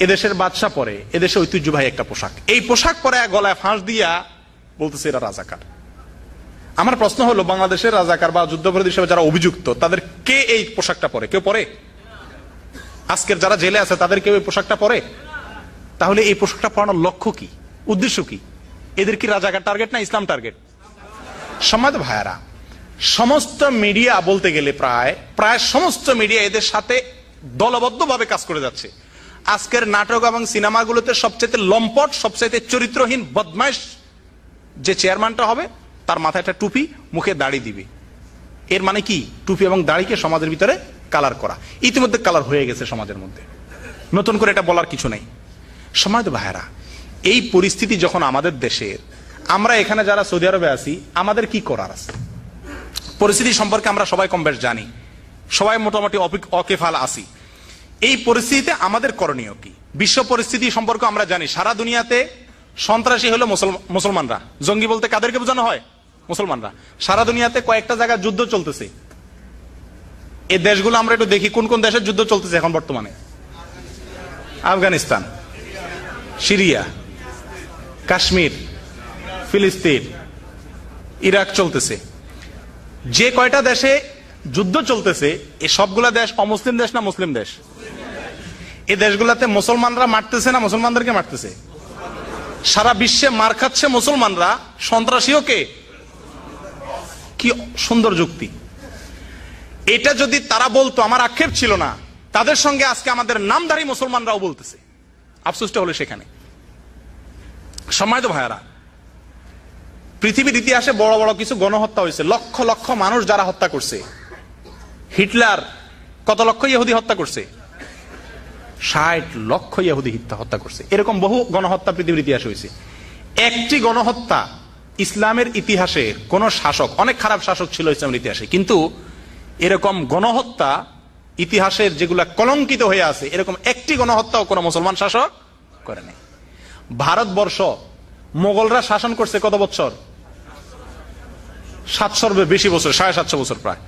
এদেশের বাদশাহ পরে, এদেশে ঐতিহ্যবাহী একটা পোশাক। এই পোশাক পরে গলায় ফাঁস দিয়া বলতেছে এরা রাজাকার। আমার প্রশ্ন হলো, বাংলাদেশের রাজাকার বা যুদ্ধাপরাধী হিসেবে যারা অভিযুক্ত, তাদের কে এই পোশাকটা পরে? কেউ পরে? আজকের যারা জেলে আছে তাদের কেউ এই পোশাকটা পরে? তাহলে এই পোশাকটা পরানোর লক্ষ্য কি, উদ্দেশ্য কি? এদের কি রাজাকার টার্গেট না ইসলাম টার্গেট? সম্মানিত ভাইয়ারা, সমস্ত মিডিয়া বলতে গেলে প্রায় সমস্ত মিডিয়া এদের সাথে দলবদ্ধভাবে কাজ করে যাচ্ছে। আজকের নাটক এবং সিনেমাগুলোতে সবচেয়ে লম্পট, সবচেয়ে চরিত্রহীন বদমাইশ যে চেয়ারম্যানটা হবে, তার মাথায় একটা টুপি, মুখে দাড়ি দিবে। এর মানে কি? টুপি এবং দাড়িকে সমাজের ভিতরে কালার করা। ইতিমধ্যে কালার হয়ে গেছে সমাজের মধ্যে, নতুন করে এটা বলার কিছু নেই। সম্মানিত ভাইয়েরা, এই পরিস্থিতি যখন আমাদের দেশের, আমরা এখানে যারা সৌদি আরবে আছি, আমাদের কি করার আছে? পরিস্থিতি সম্পর্কে আমরা সবাই কম বেশ জানি, সবাই মোটামুটি অকেফাল আছি। এই পরিস্থিতিতে আমাদের করণীয় কি? বিশ্ব পরিস্থিতি সম্পর্কে আমরা জানি, সারা দুনিয়াতে সন্ত্রাসী হলো মুসলমানরা। জঙ্গি বলতে কাদেরকে বোঝানো হয়? মুসলমানরা। সারা দুনিয়াতে কয়েকটা জায়গায় যুদ্ধ চলতেছে। এই দেশগুলো আমরা একটু দেখি, কোন কোন দেশের যুদ্ধ চলতেছে এখন বর্তমানে। আফগানিস্তান, সিরিয়া, কাশ্মীর, ফিলিস্তিন, ইরাক চলতেছে। যে কয়টা দেশে যুদ্ধ চলতেছে, এই সবগুলা দেশ অমুসলিম দেশ না মুসলিম দেশ? এই দেশগুলাতে মুসলমানরা মারতেছে না মুসলমানদেরকে মারতেছে? সারা বিশ্বে মার খাচ্ছে মুসলমানরা, সন্ত্রাসীও কে? কি সুন্দর যুক্তি! এটা যদি তারা বলতো, আমার আক্ষেপ ছিল না, তাদের সঙ্গে আজকে আমাদের নামধারী মুসলমানরাও বলতেছে। আফসোসটা হলো সেখানে। সম্মানিত ভাইয়ারা, পৃথিবীর ইতিহাসে বড় বড় কিছু গণহত্যা হয়েছে, লক্ষ লক্ষ মানুষ যারা হত্যা করছে। হিটলার কত লক্ষ ইহুদি হত্যা করছে? 60 লক্ষ ইহুদি হত্যা করছে। এরকম বহু গণহত্যা পৃথিবীর ইতিহাসে হয়েছে। একটি গণহত্যা ইসলামের ইতিহাসে কোন শাসক, অনেক খারাপ শাসক ছিল ইসলামের ইতিহাসে, কিন্তু এরকম গণহত্যা ইতিহাসের যেগুলা কলঙ্কিত হয়ে আছে, এরকম একটি গণহত্যাও কোন মুসলমান শাসক করে নাই। ভারতবর্ষ মোগলরা শাসন করছে কত বছর? 700 বেশি বছর, 750 বছর প্রায়।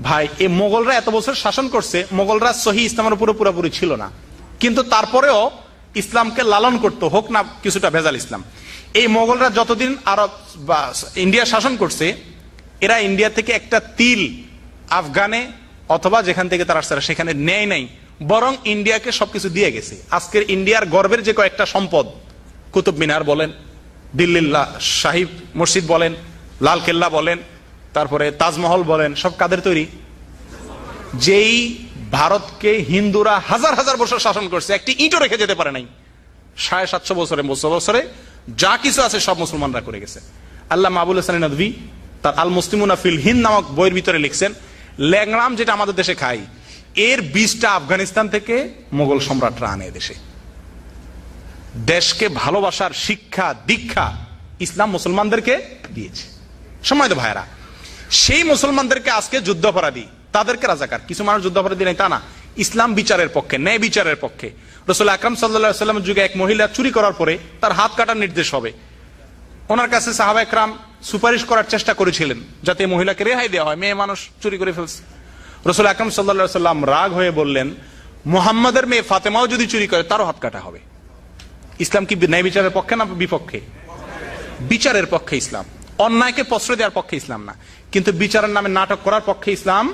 ভাই, এই মোগলরা এত বছর শাসন করছে, মোগলরা সহি ইসলামের উপরে পুরোপুরি ছিল না, কিন্তু তারপরেও ইসলামকে লালন করতো, হোক না কিছুটা ভেজাল ইসলাম। এই মোগলরা যতদিন আরব বা ইন্ডিয়া শাসন করছে, এরা ইন্ডিয়া থেকে একটা তিল আফগানে অথবা যেখান থেকে তারা আসছে সেখানে নেয় নাই, বরং ইন্ডিয়াকে সবকিছু দিয়ে গেছে। আজকের ইন্ডিয়ার গর্বের যে কয়েকটা সম্পদ, কুতুব মিনার বলেন, দিল্লির শাহী মসজিদ বলেন, লাল কেল্লা বলেন, তারপরে তাজমহল বলেন, সব কাদের তৈরি? যেই ভারতকে হিন্দুরা হাজার হাজার বছর শাসন করছে, একটি ইটও রেখে যেতে পারে নাই। 750 বছরে যা কিছু আছে সব মুসলমানরা করে গেছে। আল্লামা আবুল হাসান নদভী তার আল মুসলিমুনা ফিল হিন্দ নামক বইয়ের ভিতরে লিখছেন, ল্যাংড়াম যেটা আমাদের দেশে খাই, এর বীজটা আফগানিস্তান থেকে মোগল সম্রাটরা আনে দেশে। দেশকে ভালোবাসার শিক্ষা দীক্ষা ইসলাম মুসলমানদেরকে দিয়েছে। সম্মানিত ভাইরা, সেই মুসলমানদেরকে আজকে যুদ্ধাপরাধী, তাদেরকে রাজাকার। কিছু মানুষ যুদ্ধাপরাধী নেই তা না, ইসলাম বিচারের পক্ষে, ন্যায় বিচারের পক্ষে। রাসূল আকরাম সাল্লাল্লাহু আলাইহি ওয়াসাল্লামের যুগে এক মহিলা চুরি করার পরে তার হাত কাটার নির্দেশ হবে। ওনার কাছে সাহাবা একরাম সুপারিশ করার চেষ্টা করেছিলেন যাতে মহিলাকে রেহাই দেওয়া হয়, মেয়ে মানুষ চুরি করে ফেলছে। রাসূল আকরাম সাল্লাল্লাহু আলাইহি ওয়াসাল্লাম রাগ হয়ে বললেন, মুহাম্মাদের মেয়ে ফাতেমাও যদি চুরি করে তারও হাত কাটা হবে। ইসলাম কি ন্যায় বিচারের পক্ষে না বিপক্ষে? বিচারের পক্ষে ইসলাম। অন্যায়কে প্রশ্রয় দেওয়ার পক্ষে ইসলাম না, কিন্তু বিচারের নামে নাটক করার পক্ষে ইসলাম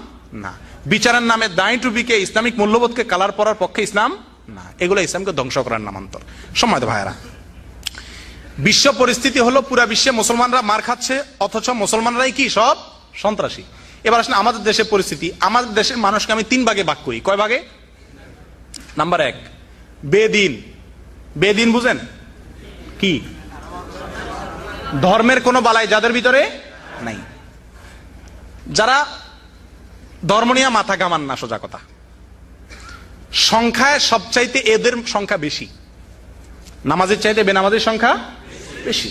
না। বিচারের নামে দাঁড়ি টুপিকে, ইসলামিক মূল্যবোধকে কালার পরার পক্ষে ইসলাম না। এগুলো ইসলামকে ধ্বংস করার নামান্তর। সম্মানিত ভাইয়েরা, বিশ্ব পরিস্থিতি হলো পুরা বিশ্বে মুসলমানরা মার খাচ্ছে, অথচ মুসলমানরাই কি সব সন্ত্রাসী। এবার আসলে আমাদের দেশের পরিস্থিতি, আমাদের দেশের মানুষকে আমি 3 ভাগে ভাগ করি। কয় ভাগে? নাম্বার 1, বেদিন। বেদিন বুঝেন কি? ধর্মের কোন বালাই যাদের ভিতরে নাই, যারা ধর্ম নিয়ে মাথা ঘামান না, সোজা কথা। সংখ্যায় সবচাইতে এদের সংখ্যা বেশি, নামাজের চাইতে বেনামাজের সংখ্যা বেশি।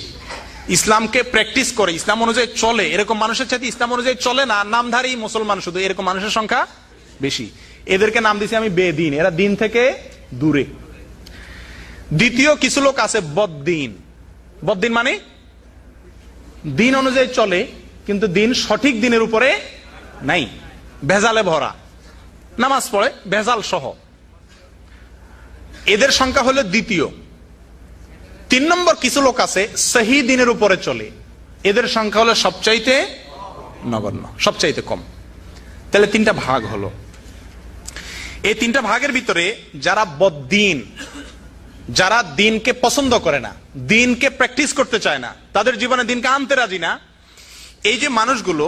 ইসলামকে প্র্যাকটিস করে, ইসলাম অনুযায়ী চলে, এরকম মানুষের চাইতে ইসলাম অনুযায়ী চলে না, নামধারী মুসলমান শুধু, এরকম মানুষের সংখ্যা বেশি। এদেরকে নাম দিয়েছি আমি বেদিন, এরা দিন থেকে দূরে। দ্বিতীয় কিছু লোক আছে বদ্দিন। বদ্দিন মানে দিন অনুযায়ী চলে কিন্তু দিন সঠিক দিনের উপরে নাই, ভেজালে ভরা, নামাজ পড়ে ভেজাল সহ। এদের সংখ্যা হলো দ্বিতীয়। 3 নম্বর কিছু লোক আছে সহি দিনের উপরে চলে, এদের সংখ্যা হলো সবচাইতে নগণ্য, সবচাইতে কম। তাহলে 3টা ভাগ হলো। এই 3টা ভাগের ভিতরে যারা বদ্দিন, যারা দিনকে পছন্দ করে না, দিনকে প্র্যাকটিস করতে চায় না, তাদের জীবনে দিনকে আনতে রাজি না, এই যে মানুষগুলো,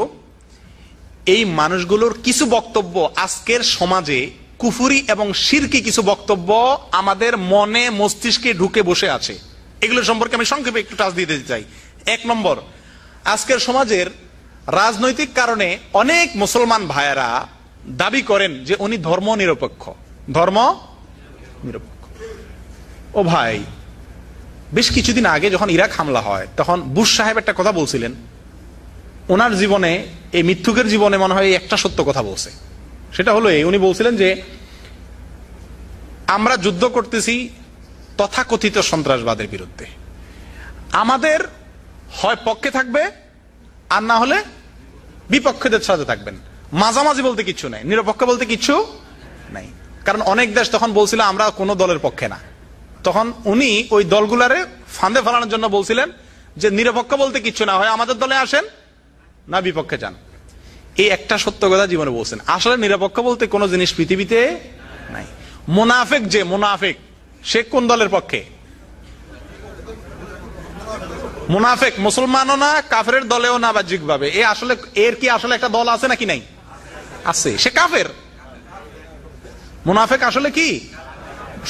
এই মানুষগুলোর কিছু বক্তব্য আজকের সমাজে কুফরি এবং শিরকি কিছু বক্তব্য আমাদের মনে মস্তিষ্কে ঢুকে বসে আছে। এগুলো সম্পর্কে আমি সংক্ষেপে একটু টাচ দিতে চাই। 1 নম্বর, আজকের সমাজের রাজনৈতিক কারণে অনেক মুসলমান ভাইয়েরা দাবি করেন যে উনি ধর্ম নিরপেক্ষ, ধর্ম নিরপেক্ষ। ও ভাই, বেশ কিছুদিন আগে যখন ইরাক হামলা হয় তখন বুশ সাহেব একটা কথা বলছিলেন। ওনার জীবনে, এই মিথ্যুকের জীবনে মনে হয় একটা সত্য কথা বলছে। সেটা হলো এই, উনি বলছিলেন যে আমরা যুদ্ধ করতেছি তথাকথিত সন্ত্রাসবাদের বিরুদ্ধে, আমাদের হয় পক্ষে থাকবে আর না হলে বিপক্ষেদের সাথে থাকবেন, মাঝামাঝি বলতে কিচ্ছু নাই, নিরপেক্ষ বলতে কিচ্ছু নাই। কারণ অনেক দেশ তখন বলছিল আমরা কোনো দলের পক্ষে না, তখন উনি ওই দলগুলারে ফাঁদে ফেলানোর জন্য বলছিলেন যে নিরপেক্ষ বলতে কিচ্ছু না, হয় আমাদের দলে আসেন না বিপক্ষে যান। এই একটা সত্য কথা জীবনে বলছেন। আসলে নিরপেক্ষ বলতে কোনো জিনিস পৃথিবীতে নাই। মুনাফিক, যে মুনাফিক সে কোন দলের পক্ষে? মুনাফিক মুসলমানও না, কাফেরের দলেও না বাহ্যিকভাবে। এ আসলে, এর কি আসলে একটা দল আছে নাকি নাই? আছে, সে কাফের। মুনাফিক আসলে কি?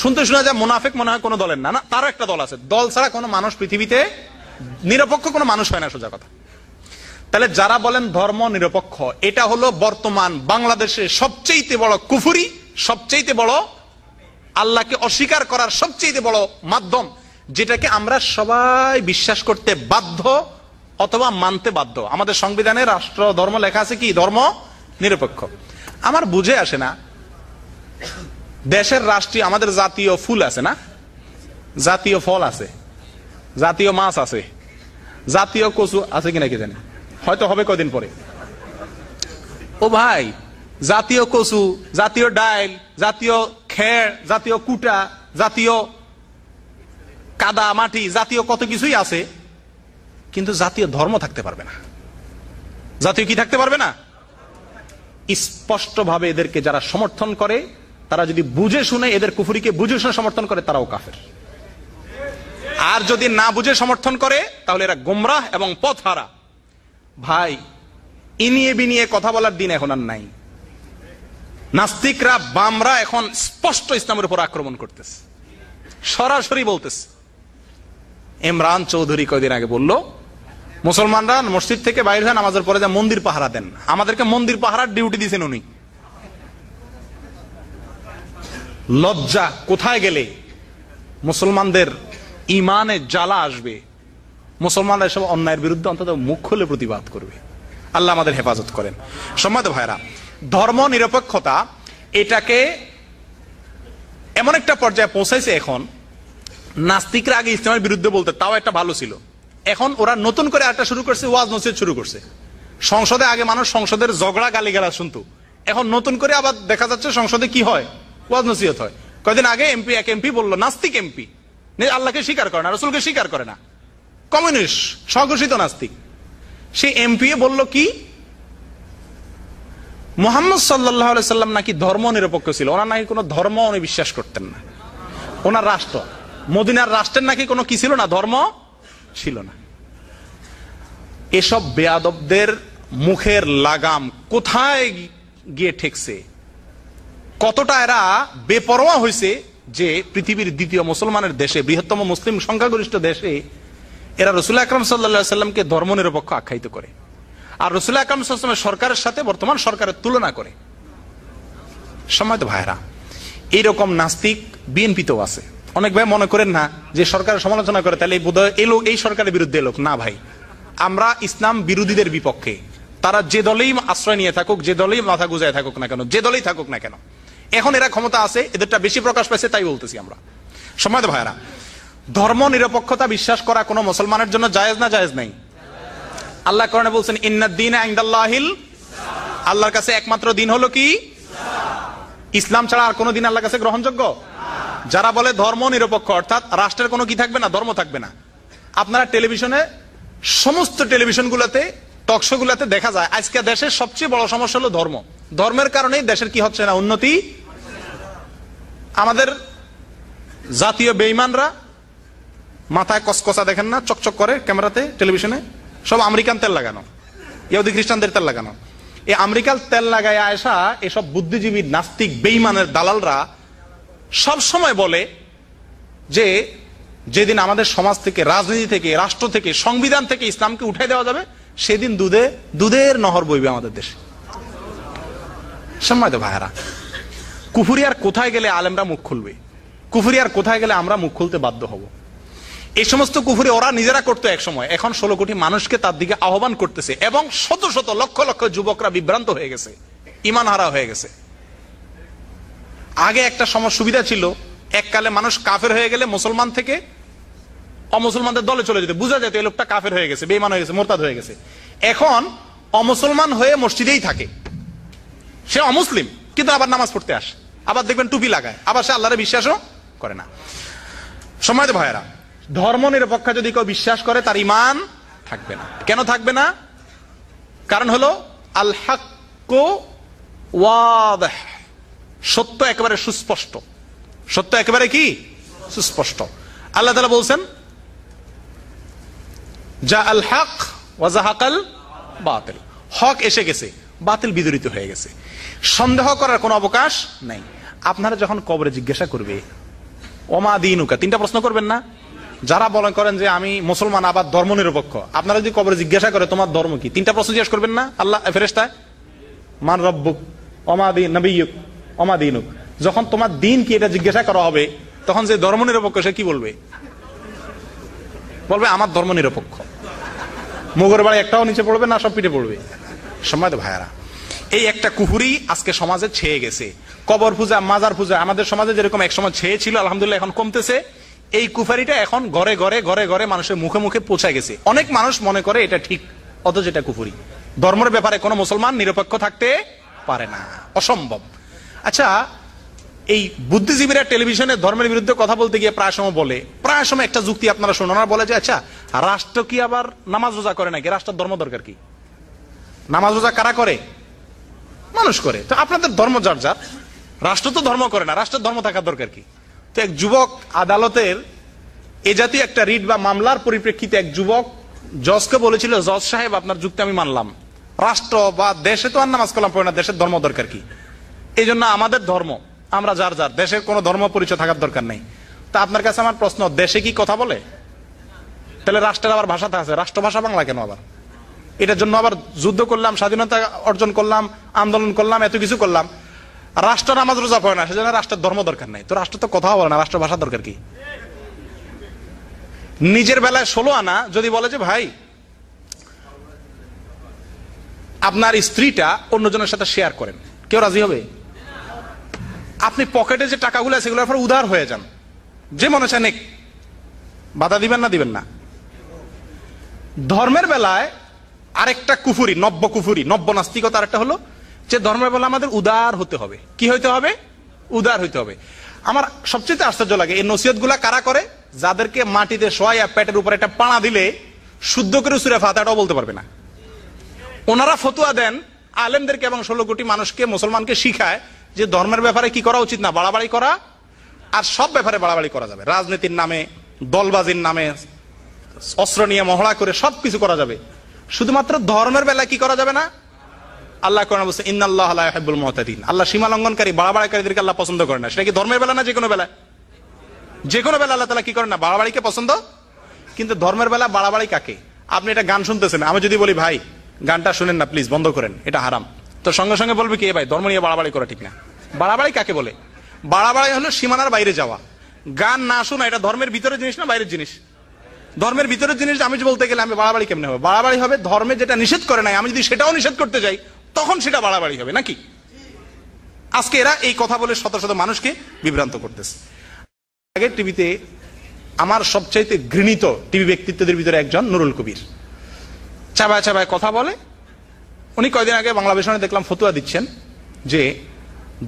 শুনতে শোনা যায় মুনাফিক মনে হয় কোন দলের না, না, তারও একটা দল আছে। দল ছাড়া কোনো মানুষ পৃথিবীতে নিরপেক্ষ কোনো মানুষ হয় না, সোজা কথা। তাহলে যারা বলেন ধর্ম নিরপেক্ষ, এটা হলো বর্তমান বাংলাদেশের সবচেয়ে বড় কুফরি, সবচেয়ে বড় আল্লাহকে অস্বীকার করার সবচেয়ে বড় মাধ্যম, যেটাকে আমরা সবাই বিশ্বাস করতে বাধ্য অথবা মানতে বাধ্য। আমাদের সংবিধানে রাষ্ট্র ধর্ম লেখা আছে কি? ধর্ম নিরপেক্ষ। আমার বুঝে আসে না, দেশের রাষ্ট্রীয়, আমাদের জাতীয় ফুল আছে না, জাতীয় ফল আছে, জাতীয় মাছ আছে, জাতীয় কচু আছে কিনা কি জানি, হয়তো হবে কদিন পরে। ও ভাই, জাতীয় কচু, জাতীয় ডাইল, জাতীয় খের, জাতীয় কুটা, জাতীয় কাদা মাটি, জাতীয় কত কিছুই আছে, কিন্তু জাতীয় ধর্ম থাকতে পারবে না। জাতীয় কি থাকতে পারবে না? স্পষ্টভাবে এদেরকে যারা সমর্থন করে, তারা যদি বুঝে শুনে এদের কুফরিকে বুঝে শুনে সমর্থন করে, তারাও কাফের। আর যদি না বুঝে সমর্থন করে, তাহলে এরা গোমরাহ এবং পথহারা। ভাই, ইনিয়ে বিনিয়ে কথা বলার দিন এখন আর নাই। নাস্তিকরা, বামরা এখন স্পষ্ট ইসলামের উপর আক্রমণ করতেছে, সরাসরি বলতেছে। ইমরান চৌধুরী কয়দিন আগে বলল, মুসলমানরা মসজিদ থেকে বাইরে হয়ে নামাজের পরে যা মন্দির পাহারা দেন, আমাদেরকে মন্দির পাহারার ডিউটি দিয়েছেন উনি। লজ্জা কোথায় গেলে মুসলমানদের ইমানে জ্বালা আসবে, মুসলমানরা এসব অন্যায়ের বিরুদ্ধে অন্তত মুখ খুলে প্রতিবাদ করবে। আল্লাহ আমাদের হেফাজত করেন। সম্মানিত ভাইরা, ধর্ম নিরপেক্ষতা এটাকে এমন একটা পর্যায়ে পৌঁছাইছে এখন, নাস্তিকরা আগে ইসলামের বিরুদ্ধে বলতে তাও একটা ভালো ছিল, এখন ওরা নতুন করে একটা শুরু করছে, ওয়াজ নসিহত শুরু করছে। সংসদে আগে মানুষ সংসদের ঝগড়া গালিগালাজ শুনতো, এখন নতুন করে আবার দেখা যাচ্ছে সংসদে কি হয়, ওয়াজ নসিহত হয়। কয়েকদিন আগে এক এমপি বলল, নাস্তিক এমপি, আল্লাহকে স্বীকার করে না, রসুলকে স্বীকার করে না, কমিউনিস্ট, স্বঘোষিত নাস্তিক। সে এমপি বলল কি, মুহাম্মদ সাল্লাল্লাহু আলাইহি সাল্লাম নাকি ধর্ম নিরপেক্ষ ছিল, ওনার নাকি কোনো ধর্ম উনি বিশ্বাস করতেন না, ওনার রাষ্ট্র মদিনার রাষ্ট্রের নাকি কোনো কি ছিল না, ধর্ম ছিল না। এসব বেয়াদবদের মুখের লাগাম কোথায় গিয়ে ঠেকছে, কতটা এরা বেপরোয়া হয়েছে যে পৃথিবীর দ্বিতীয় মুসলমানের দেশে, বৃহত্তম মুসলিম সংখ্যাগরিষ্ঠ দেশে এরা রাসূল আকরাম সাল্লাল্লাহু আলাইহি সাল্লামকে ধর্ম নিরপেক্ষ আখ্যায়িত করে, আর রাসূল আকরাম সাল্লাল্লাহু আলাইহি ওয়াসাল্লামের সরকারের সাথে বর্তমান সরকারের তুলনা করে। সম্মানিত ভাইরা, এইরকম নাস্তিক বিএনপিতেও আছে। অনেক ভাই মনে করেন না যে সরকারের সমালোচনা করে তাহলে বোধহয় এই লোক এই সরকারের বিরুদ্ধে লোক। না ভাই, আমরা ইসলাম বিরোধীদের বিপক্ষে। তারা যে দলেই আশ্রয় নিয়ে থাকুক, যে দলেই মাথা গুজায় থাকুক না কেন, যে দলেই থাকুক না কেন, এখন এরা ক্ষমতা আছে, এদেরটা বেশি প্রকাশ পাইছে, তাই বলতেছি আমরা। সম্মানিত ভাইরা, ধর্ম নিরপেক্ষতা বিশ্বাস করা কোনো মুসলমানের জন্য জায়েজ না জায়েজ নাই? আল্লাহ কোরআনে বলছেন, ইন্নাদ দীনা ইনদাল্লাহিল, আল্লাহর কাছে একমাত্র দিন হলো কি? ইসলাম ছাড়া আর কোনো দিন আল্লাহর কাছে গ্রহণযোগ্য? যারা বলে ধর্ম নিরপেক্ষ, অর্থাৎ রাষ্ট্রের কোনো কি থাকবে না, ধর্ম থাকবে না। আপনারা টেলিভিশনে, সমস্ত টেলিভিশনগুলোতে, টকশোগুলোতে দেখা যায় আজকে দেশের সবচেয়ে বড় সমস্যা হলো ধর্ম। ধর্মের কারণেই দেশের কি হচ্ছে না, উন্নতি। আমাদের জাতীয় বেঈমানরা মাথায় কসকসা দেখেন না, চকচক করে ক্যামেরাতে, টেলিভিশনে, সব আমেরিকান তেল লাগানো, ইহুদি খ্রিস্টানদের তেল লাগানো। এই আমেরিকান তেল লাগায় আয়সা এসব বুদ্ধিজীবী নাস্তিক বেঈমানের দালালরা সব সময় বলে যে যেদিন আমাদের সমাজ থেকে, রাজনীতি থেকে, রাষ্ট্র থেকে, সংবিধান থেকে ইসলামকে উঠাই দেওয়া যাবে, সেদিন দুধের নহর বইবে আমাদের দেশে। সম্মানিত ভাইরা, কুফরিয়ার কোথায় গেলে আলেমরা মুখ খুলবে, কুফরিয়ার কোথায় গেলে আমরা মুখ খুলতে বাধ্য হব? এই সমস্ত কুফরি ওরা নিজেরা করতো এক সময়, এখন 16 কোটি মানুষকে তার দিকে আহ্বান করতেছে, এবং শত শত লক্ষ লক্ষ যুবকরা বিভ্রান্ত হয়ে গেছে, ঈমান হারা হয়ে গেছে। আগে একটা সুবিধা ছিল, এককালে মানুষ কাফের হয়ে গেলে মুসলমান থেকে অমুসলমানদের দলে চলে যেত, বুঝা যেত এই লোকটা কাফের হয়ে গেছে, বেঈমান হয়ে গেছে, মোরতাদ হয়ে গেছে। এখন অমুসলমান হয়ে মসজিদেই থাকে, সে অমুসলিম কিন্তু আবার নামাজ পড়তে আসে, আবার দেখবেন টুপি লাগায়, আবার সে আল্লাহরে বিশ্বাসও করে না। সম্মানিত ভাইয়েরা, ধর্ম নিরপেক্ষ যদি কেউ বিশ্বাস করে তার ঈমান থাকবে না। কেন থাকবে না? কারণ হলো আল হাক্কু ওয়াদিহ, সত্য একেবারে সুস্পষ্ট, সত্য একেবারে কি সুস্পষ্ট। আল্লাহ তাআলা বলছেন, যা আল হক ওয়া যাহাকাল বাতিল, হক এসে গেছে, বাতিল বিদূরিত হয়ে গেছে, সন্দেহ করার কোনো অবকাশ নাই। আপনারা যখন কবরে জিজ্ঞাসা করবে ওমা দীনুকা, 3টা প্রশ্ন করবেন না? যারা বলেন করেন যে আমি মুসলমান আবার ধর্ম নিরপেক্ষ, আপনারা যদি কবরে জিজ্ঞাসা করে তোমার ধর্ম কি, 3টা প্রশ্ন জিজ্ঞাসা করবেন না? আল্লাহ ফেরেশতা, মান রব্বুক ওমা নবিয়্যুক ওমা দীনুক, যখন তোমার দিন কি এটা জিজ্ঞাসা করা হবে, তখন যে ধর্ম নিরপেক্ষ সে কি বলবে? বলবে আমার ধর্ম নিরপেক্ষ। মুগের বাড়ি একটাও নিচে পড়বে না, সব পিঠে পড়বে। সম্মানিত ভাইয়ারা, এই একটা কুফরি আজকে সমাজে ছেয়ে গেছে। কবর পূজা, মাজার পূজা আমাদের সমাজে যেরকম একসময় ছেয়ে ছিল, আলহামদুলিল্লাহ এখন কমতেছে। এই কুফারিটা এখন ঘরে ঘরে ঘরে ঘরে মানুষের মুখে মুখে পৌঁছে গেছে। অনেক মানুষ মনে করে এটা ঠিক, অথচ এটা কুফরি। ধর্মের ব্যাপারে কোনো মুসলমান নিরপেক্ষ থাকতে পারে না, অসম্ভব। আচ্ছা, এই বুদ্ধিজীবীরা টেলিভিশনে ধর্মের বিরুদ্ধে কথা বলতে গিয়ে প্রায় সময় একটা যুক্তি আপনারা শুনুন, ওনারা বলে যে আচ্ছা রাষ্ট্র কি আবার নামাজ রোজা করে নাকি? রাষ্ট্রের ধর্ম দরকার কি? নামাজ রোজা কারা করে? মানুষ করে। তো আপনাদের ধর্ম যার যার, রাষ্ট্র তো ধর্ম করে না, রাষ্ট্রের ধর্ম থাকার দরকার কি? তো এক যুবক আদালতের এ জাতীয় একটা রিট বা মামলার পরিপ্রেক্ষিতে এক যুবক জজকে বলেছিল, জজ সাহেব আপনার যুক্তি আমি মানলাম, রাষ্ট্র বা দেশে তো আর নামাজ কালাম পড়ে না, দেশের ধর্ম দরকার কি? এই জন্য আমাদের ধর্ম আমরা যার যার, দেশের কোনো ধর্ম পরিচয় থাকার দরকার নেই। তা আপনার কাছে আমার প্রশ্ন, দেশে কি কথা বলে? তাহলে রাষ্ট্রের আবার ভাষা আছে, রাষ্ট্রভাষা বাংলা কেন? আবার এটার জন্য আবার যুদ্ধ করলাম, স্বাধীনতা অর্জন করলাম, আন্দোলন করলাম, এত কিছু করলাম, রাষ্ট্র নামাজ রোজা পড়ে না, সেজন্য রাষ্ট্রের ধর্ম দরকার নাই। তো রাষ্ট্র তো কথা বলে না, রাষ্ট্র ভাষা দরকার কি? নিজের বেলায় 16 আনা যদি বলে যে ভাই আপনার স্ত্রীটা অন্যজনের সাথে শেয়ার করেন, কেউ রাজি হবে? আপনি পকেটে যে টাকাগুলো আছে সেগুলোর পর উদার হয়ে যান, যে মনে চায় নেক, বাধা দিবেন না? দিবেন না। ধর্মের বেলায় আরেকটা কুফুরি, নব্য নাস্তিকতা আরেকটা হলো যে ধর্মের বেলা আমাদের উদার হতে হবে। কি হইতে হবে? উদার হইতে হবে। আমার সবচেয়ে আশ্চর্য লাগে এই নসিহত গুলা কারা করে? যাদেরকে মাটিতে শোয়া পেটের উপর একটা পাড়া দিলে শুদ্ধ করে সূরা ফাতিহাটাও বলতে পারবে না। ওনারা ফতোয়া দেন আলেমদেরকে এবং 16 কোটি মানুষকে, মুসলমানকে শিখায় যে ধর্মের ব্যাপারে কি করা উচিত না, বাড়াবাড়ি করা, আর সব ব্যাপারে বাড়াবাড়ি করা যাবে। রাজনীতির নামে, দলবাজির নামে, অস্ত্র নিয়ে মহড়া করে সবকিছু করা যাবে, শুধুমাত্র ধর্মের বেলায় কি করা যাবে না? আল্লাহ কোরআনে বলছে ইন্নাল্লাহা লা ইউহিব্বুল মুতাদিন, আল্লাহ সীমা লঙ্ঘনকারী, বাড়াবাড়িকারীদেরকে আল্লাহ পছন্দ করে না। সেটা কি ধর্মের বেলা না যে কোনো বেলায়? যে কোনো বেলা আল্লাহ তাআলা কি করেন না? বাড়াবাড়িকে পছন্দ। কিন্তু ধর্মের বেলা বাড়াবাড়ি কাকে? আপনি এটা গান শুনতেছেন, আমি যদি বলি ভাই গানটা শুনেন না প্লিজ, বন্ধ করেন, এটা হারাম, তো সঙ্গে সঙ্গে বলবে কি ভাই ধর্ম নিয়ে বাড়াবাড়ি করা ঠিক না। বাড়াবাড়ি কাকে বলে? বাড়াবাড়ি হলো সীমানার বাইরে যাওয়া। গান না শোনা এটা ধর্মের ভিতরের জিনিস না বাইরের জিনিস? ধর্মের ভিতরের জিনিস আমি বলতে গেলে আমি বাড়াবাড়ি কেমনে হবে? বাড়াবাড়ি হবে ধর্মে যেটা নিষেধ করে নাই, আমি যদি সেটাও নিষেধ করতে যাই তখন সেটা বাড়াবাড়ি হবে নাকি? আজকে এরা এই কথা বলে শত শত মানুষকে বিভ্রান্ত করতেছে। আগে টিভিতে আমার সবচাইতে ঘৃণিত টিভি ব্যক্তিত্বদের ভিতরে একজন নুরুল কবির, চাবায় চাবায় কথা বলে। উনি কয়দিন আগে বাংলাদেশে দেখলাম ফতুয়া দিচ্ছেন যে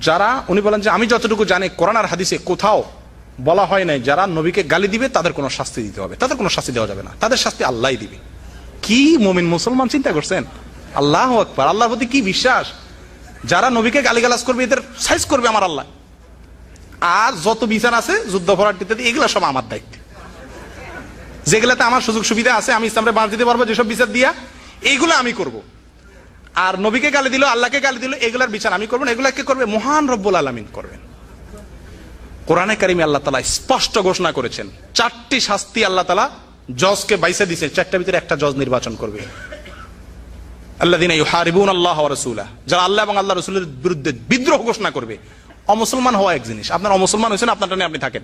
যারা, উনি বলেন যে আমি যতটুকু জানি কোরআন আর হাদিসে কোথাও বলা হয় নাই যারা নবীকে গালি দিবে তাদের কোনো শাস্তি দিতে হবে, তাদের কোনো শাস্তি দেওয়া যাবে না, তাদের শাস্তি আল্লাহই দিবে। কি মুমিন মুসলমান চিন্তা করছেন? আল্লাহু আকবার, আল্লাহর প্রতি কি বিশ্বাস! যারা নবীকে গালিগালাজ করবে এদের সাইজ করবে আমার আল্লাহ। আর যত বিচার আছে যুদ্ধপরাধ ইত্যাদি এগুলো সব আমার দায়িত্ব, যেগুলাতে আমার সুযোগ সুবিধা আছে আমি ইসলামে বাঁচ দিতে পারবো, যেসব বিচার দিয়া এইগুলো আমি করব। আর নবীকে গালি দিল, আল্লাহকে গালি দিল, এগুলার বিচার আমি করবো না, এগুলা কে করবে? মহান রব্বুল আলামিন করবেন। কোরআনে কারিমে আল্লাহ তাআলা স্পষ্ট ঘোষণা করেছেন 4টি শাস্তি আল্লাহ তাআলা জজকে বাইসে দিয়েছে, 4টার ভিতরে একটা জজ নির্বাচন করবে। আল্লাযীনা ইউহারিবুনা আল্লাহ ওয়া রাসূলাহু, যারা আল্লাহ এবং আল্লাহর রাসূলের বিরুদ্ধে বিদ্রোহ ঘোষণা করবে। অমুসলমান হওয়া এক জিনিস, আপনার অমুসলমান হয়েছেন আপনারটা নিয়ে আপনি থাকেন,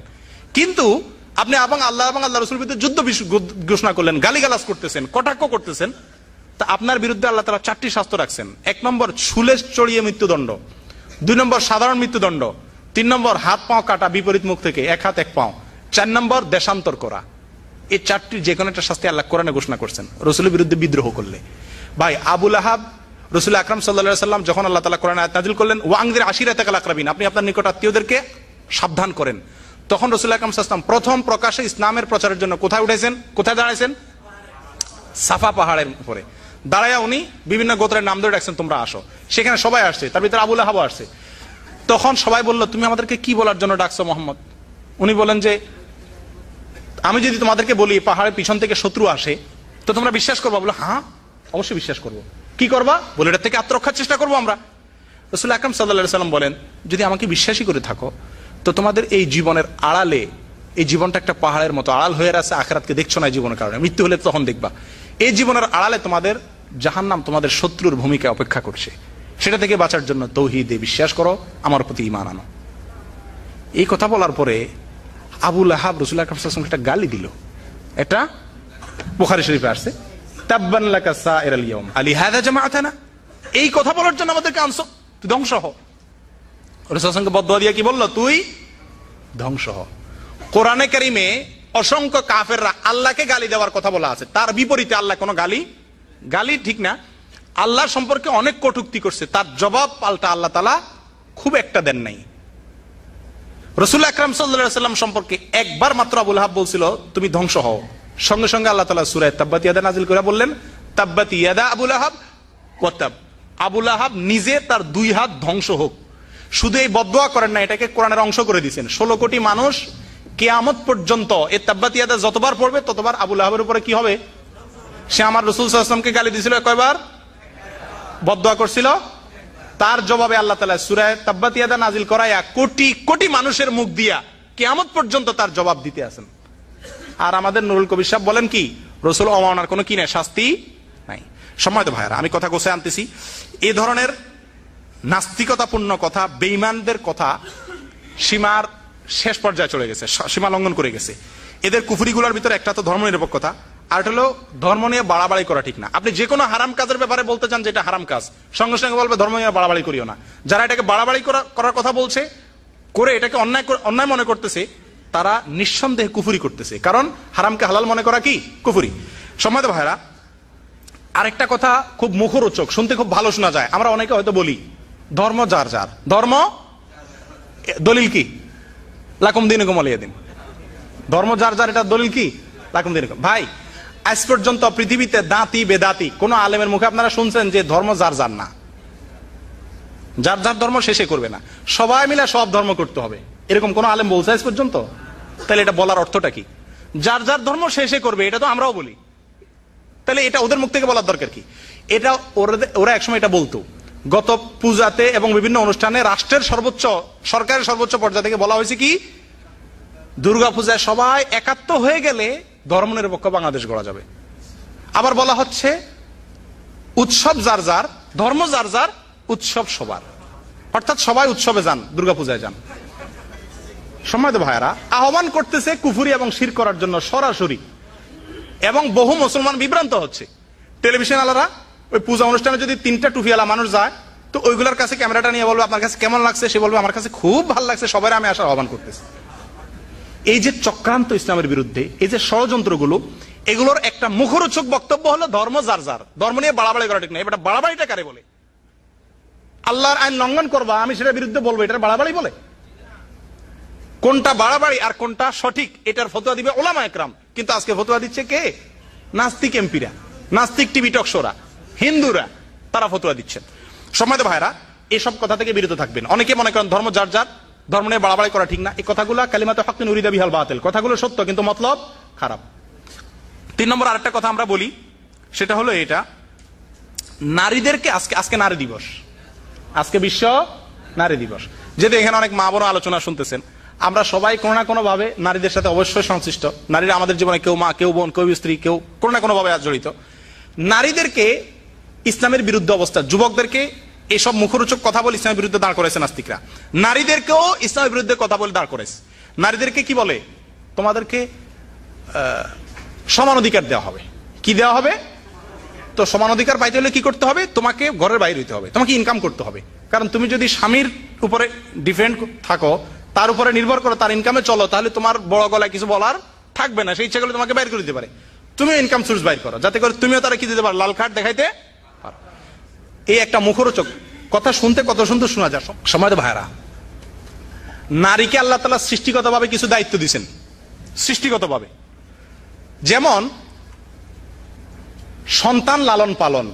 কিন্তু আপনি আল্লাহ এবং আল্লাহর রাসূলের বিরুদ্ধে যুদ্ধ ঘোষণা করলেন, গালিগালাজ করতেছেন, কটাক্ষ করতেছেন, তা আপনার বিরুদ্ধে আল্লাহ তাআলা 4টি শাস্তি রাখছেন। 1 নম্বর ছুলে চড়িয়ে মৃত্যুদণ্ড, 2 নম্বর সাধারণ মৃত্যুদণ্ড, 3 নম্বর হাত পাও কাটা বিপরীত মুখ থেকে, 1 হাত 1 পাও, 4 নম্বর দেশান্তর করা। এই 4টির যে কোনো একটা শাস্তি আল্লাহ কোরআনে ঘোষণা করছেন রাসূলের বিরুদ্ধে বিদ্রোহ করলে। ভাই আবু লাহাব, রাসূল আকরাম সাল্লাল্লাহু আলাইহি ওয়াসাল্লাম যখন আল্লাহ তাআলা কোরআনে আয়াত নাযিল করলেন ওয়াংযির আশিরাতাকাল আকরাবিন, আপনি আপনার নিকট আত্মীয়দেরকে সাবধান করেন, তখন রাসূল আকরাম সাল্লাল্লাহু আলাইহি ওয়াসাল্লাম প্রথম প্রকাশ্যে ইসলামের প্রচারের জন্য কোথায় উঠেছেন? কোথায় দাঁড়াইছেন? সাফা পাহাড়ের উপরে দাঁড়ায়া উনি বিভিন্ন গোত্রের নাম ধরে ডাকছেন, তোমরা আসো। সেখানে সবাই আসছে, তার ভিতরে আবু লাহাবও আসছে। তখন সবাই বলল, তুমি আমাদেরকে কি বলার জন্য ডাকছো মোহাম্মদ? উনি বলেন যে আমি যদি তোমাদেরকে বলি পাহাড়ের পিছন থেকে শত্রু আসে তো তোমরা বিশ্বাস করবা? বলো হ্যাঁ অবশ্যই বিশ্বাস করবো। কি করবা? বলে এটা থেকে আত্মরক্ষার চেষ্টা করবো আমরা। রাসূল আকরাম সাল্লাল্লাহু আলাইহি ওয়াসাল্লাম বলেন, যদি আমাকে বিশ্বাসই করে থাকো তো তোমাদের এই জীবনের আড়ালে, এই জীবনটা একটা পাহাড়ের মতো আড়াল হয়ে আছে, আখিরাতকে দেখছো না জীবনের কারণে, মৃত্যু হলে তখন দেখবা। এই জীবনের আড়ালে তোমাদের জাহান্নাম তোমাদের শত্রুর ভূমিকা অপেক্ষা করছে, সেটা থেকে বাঁচার জন্য তাওহীদে বিশ্বাস করো, আমার প্রতি ঈমান আনো। এই কথা বলার পরে আবু লাহাব রাসূল আকরাম সাল্লাল্লাহু আলাইহি ওয়াসাল্লামকে একটা গালি দিল। এটা বুখারী শরীফে আসছে, তাব্বান লাকা সাইরাল ইয়াউম আলিহাযা জামাআতানা, এই কথা বলার জন্য আমাদেরকে আনছো, তুই ধ্বংস হ। রাসূলকে বদদুয়া দিয়ে কি বলল? তুই ধ্বংস হ। কোরআনে কারিমে অসংখ্য কাফেররা আল্লাহকে গালি দেওয়ার কথা বলা আছে, তার বিপরীতে আল্লাহ কোনো গালি গালি ঠিক না, আল্লাহ সম্পর্কে অনেক কটূক্তি করছে, তার জবাব পাল্টা আল্লাহ তাআলা খুব একটা দেন নাই। রাসূল আকরাম সাল্লাল্লাহু আলাইহি ওয়াসাল্লাম সম্পর্কে একবার মাত্র আবু লাহাব বলছিল তুমি ধ্বংস হও, সঙ্গে সঙ্গে আল্লাহ তাআলা সূরা তাব্বাত ইয়াদা নাযিল করে বললেন তাব্বাত ইয়াদা আবু লাহাব ওয়া তাব, আবু লাহাব নিজে তার 2 হাত ধ্বংস হোক। শুধু এই বদদোয়া করেন না, এটাকে কোরআনের অংশ করে দিয়েছেন। 16 কোটি মানুষ কিয়ামত পর্যন্ত এই তাব্বাত ইয়াদা যতবার পড়বে ততবার আবু লাহাবের উপরে কি হবে? সে আমার রাসূল সাল্লাল্লাহু আলাইহি ওয়াসাল্লামকে গালি দিয়েছিল কয়বার? বদদোয়া করছিল। তার জবাবে আল্লাহ তাআলা সূরা তাব্বাত ইয়াদা নাযিল করায়া কোটি কোটি মানুষের মুখ দিয়া কিয়ামত পর্যন্ত তার জবাব দিতে আছেন। আর আমাদের নুরুল কবির সাহেব বলেন কি, রাসূল অমানার কোনো কি নাই, শাস্তি নাই। সম্মানিত ভাইরা, আমি কথা গোছায় আনতেছি। এই ধরনের নাস্তিকতাপূর্ণ কথা, বেঈমানদের কথা সীমার শেষ পর্যায়ে চলে গেছে, সীমা লঙ্ঘন করে গেছে। এদের কুফরিগুলোর ভিতরে একটা তো ধর্মনিরপেক্ষতা, আর এটা হলো ধর্ম নিয়ে বাড়াবাড়ি করা ঠিক না। আপনি যে কোনো হারাম কাজের ব্যাপারে বলতে চান যে এটা হারাম কাজ, সঙ্গে সঙ্গে বলবে ধর্ম নিয়ে বাড়াবাড়ি করিও না। যারা এটাকে বাড়াবাড়ি করার কথা বলছে, করে এটাকে অন্যায় মনে করতেছে, তারা নিঃসন্দেহে কুফরি করতেছে। কারণ হারামকে হালাল মনে করা কি? কুফরি। সম্মানিত ভাইরা, আরেকটা কথা খুব মুখরোচক, শুনতে খুব ভালো শোনা যায়। আমরা অনেকে হয়তো বলি ধর্ম যার যার, ধর্ম দলিল কি? লাকুম দীনুকুম ওয়ালিয়া দিন। ধর্ম যার যার, এটা দলিল কি? লাকুম দীনুকুম। ভাই, আজ পর্যন্ত পৃথিবীতে দাঁতি বেদাতি কোন আলেমের মুখে আপনারা শুনছেন যে ধর্ম যার যার না, যার যার ধর্ম শেষে করবে না, সবাই মিলে সব ধর্ম করতে হবে, এরকম কোন আলেম বলছে আজ পর্যন্ত? তাহলে এটা বলার অর্থটা কি? যার যার ধর্ম শেষে করবে, এটা তো আমরাও বলি, তাহলে এটা ওদের মুখ থেকে বলার দরকার কি? এটা ওরা একসময় এটা বলতো। গত পূজাতে এবং বিভিন্ন অনুষ্ঠানে রাষ্ট্রের সর্বোচ্চ, সরকারের সর্বোচ্চ পর্যায়ে থেকে বলা হয়েছে কি, দুর্গা পূজায় সবাই একাত্ম হয়ে গেলে ধর্মনিরপেক্ষ বাংলাদেশ গড়া যাবে। আবার বলা হচ্ছে উৎসব যার যার, ধর্ম যার যার, উৎসব সবার, অর্থাৎ সবাই উৎসবে যান, দুর্গাপূজায় যান। সম্মানিত ভাইয়েরা, আহ্বান করতেছে কুফরি এবং শিরক করার জন্য সরাসরি, এবং বহু মুসলমান বিভ্রান্ত হচ্ছে। টেলিভিশন আলারা ওই পূজা অনুষ্ঠানে যদি 3টা টুপিওয়ালা মানুষ যায়, তো ওইগুলোর কাছে ক্যামেরাটা নিয়ে বলবে আপনার কাছে কেমন লাগছে, সে বলবে আমার কাছে খুব ভালো লাগছে, সবাই আমি আসার আহ্বান করতেছি। এই যে চক্রান্ত ইসলামের বিরুদ্ধে, এই যে ষড়যন্ত্রগুলো, এগুলোর একটা মুখরোচক বক্তব্য হলো ধর্ম যার যার, ধর্ম নিয়ে বাড়াবাড়ি করা ঠিক না। এবার বাড়াবাড়িটা কারে বলে? আল্লাহর আইন লঙ্ঘন করবা, আমি সেটার বিরুদ্ধে বলবো, এটা বাড়াবাড়ি বলে? কোনটা বাড়াবাড়ি আর কোনটা সঠিক, এটার ফতোয়া দিবে ওলামায়ে কেরাম। কিন্তু আজকে ফতোয়া দিচ্ছে কে? নাস্তিক এমপিরা, নাস্তিক টিভি টক শোরা, হিন্দুরা, তারা ফতোয়া দিচ্ছেন। সম্মানিত ভাইরা, এসব কথা থেকে বিরত থাকবেন। অনেকে মনে করেন ধর্ম যার যার, ধর্ম নিয়ে বাড়াবাড়ি করা ঠিক না। এই কথাগুলো কালিমাতে হক উরিদা বিহাল বাতিল, কথাগুলো সত্য কিন্তু মতলব খারাপ। 3 নম্বর আরেকটা কথা আমরা বলি, সেটা হলো এটা, নারীদেরকে আজকে নারী দিবস, আজকে বিশ্ব নারী দিবস। যেহেতু এখানে অনেক মা বোন আলোচনা শুনতেছেন, আমরা সবাই কোনো না কোনো ভাবে নারীদের সাথে অবশ্যই সংশ্লিষ্ট। নারীরা আমাদের জীবনে কেউ মা, কেউ বোন, কেউ স্ত্রী, কেউ কোনো না কোনো ভাবে জড়িত। নারীদেরকে ইসলামের বিরুদ্ধে অবস্থা, যুবকদেরকে এইসব মুখরোচক কথা বলে ইসলামের বিরুদ্ধে দাঁড় করেছে নাস্তিকরা। নারীদেরকেও ইসলামের বিরুদ্ধে কথা বলে দাঁড় করেছে। নারীদেরকে কি বলে? তোমাদেরকে সমান অধিকার দেওয়া হবে। কি দেওয়া হবে? তো সমান অধিকার পাইতে হলে কি করতে হবে? তোমাকে ঘরের বাইরে হইতে হবে, তোমাকে ইনকাম করতে হবে। কারণ তুমি যদি স্বামীর উপরে ডিপেন্ড থাকো, তার উপরে নির্ভর করো, তার ইনকামে চলো, তাহলে তোমার বড় গলায় কিছু বলার থাকবে না। সেই ইচ্ছা করলে তোমাকে বাইর করে দিতে পারে। তুমি ইনকাম সোর্স বাইর করো, যাতে করে তুমিও তারা কি দিতে পারো, লাল কার্ড দেখাইতে পারো। এই একটা মুখরোচক কথা, শুনতে কত সুন্দর শোনা যায়। সম্মানিত ভাইরা, নারীকে আল্লাহ তাআলা সৃষ্টিগতভাবে কিছু দায়িত্ব দিয়েছেন, সৃষ্টিগতভাবে। যেমন সন্তান লালন পালন,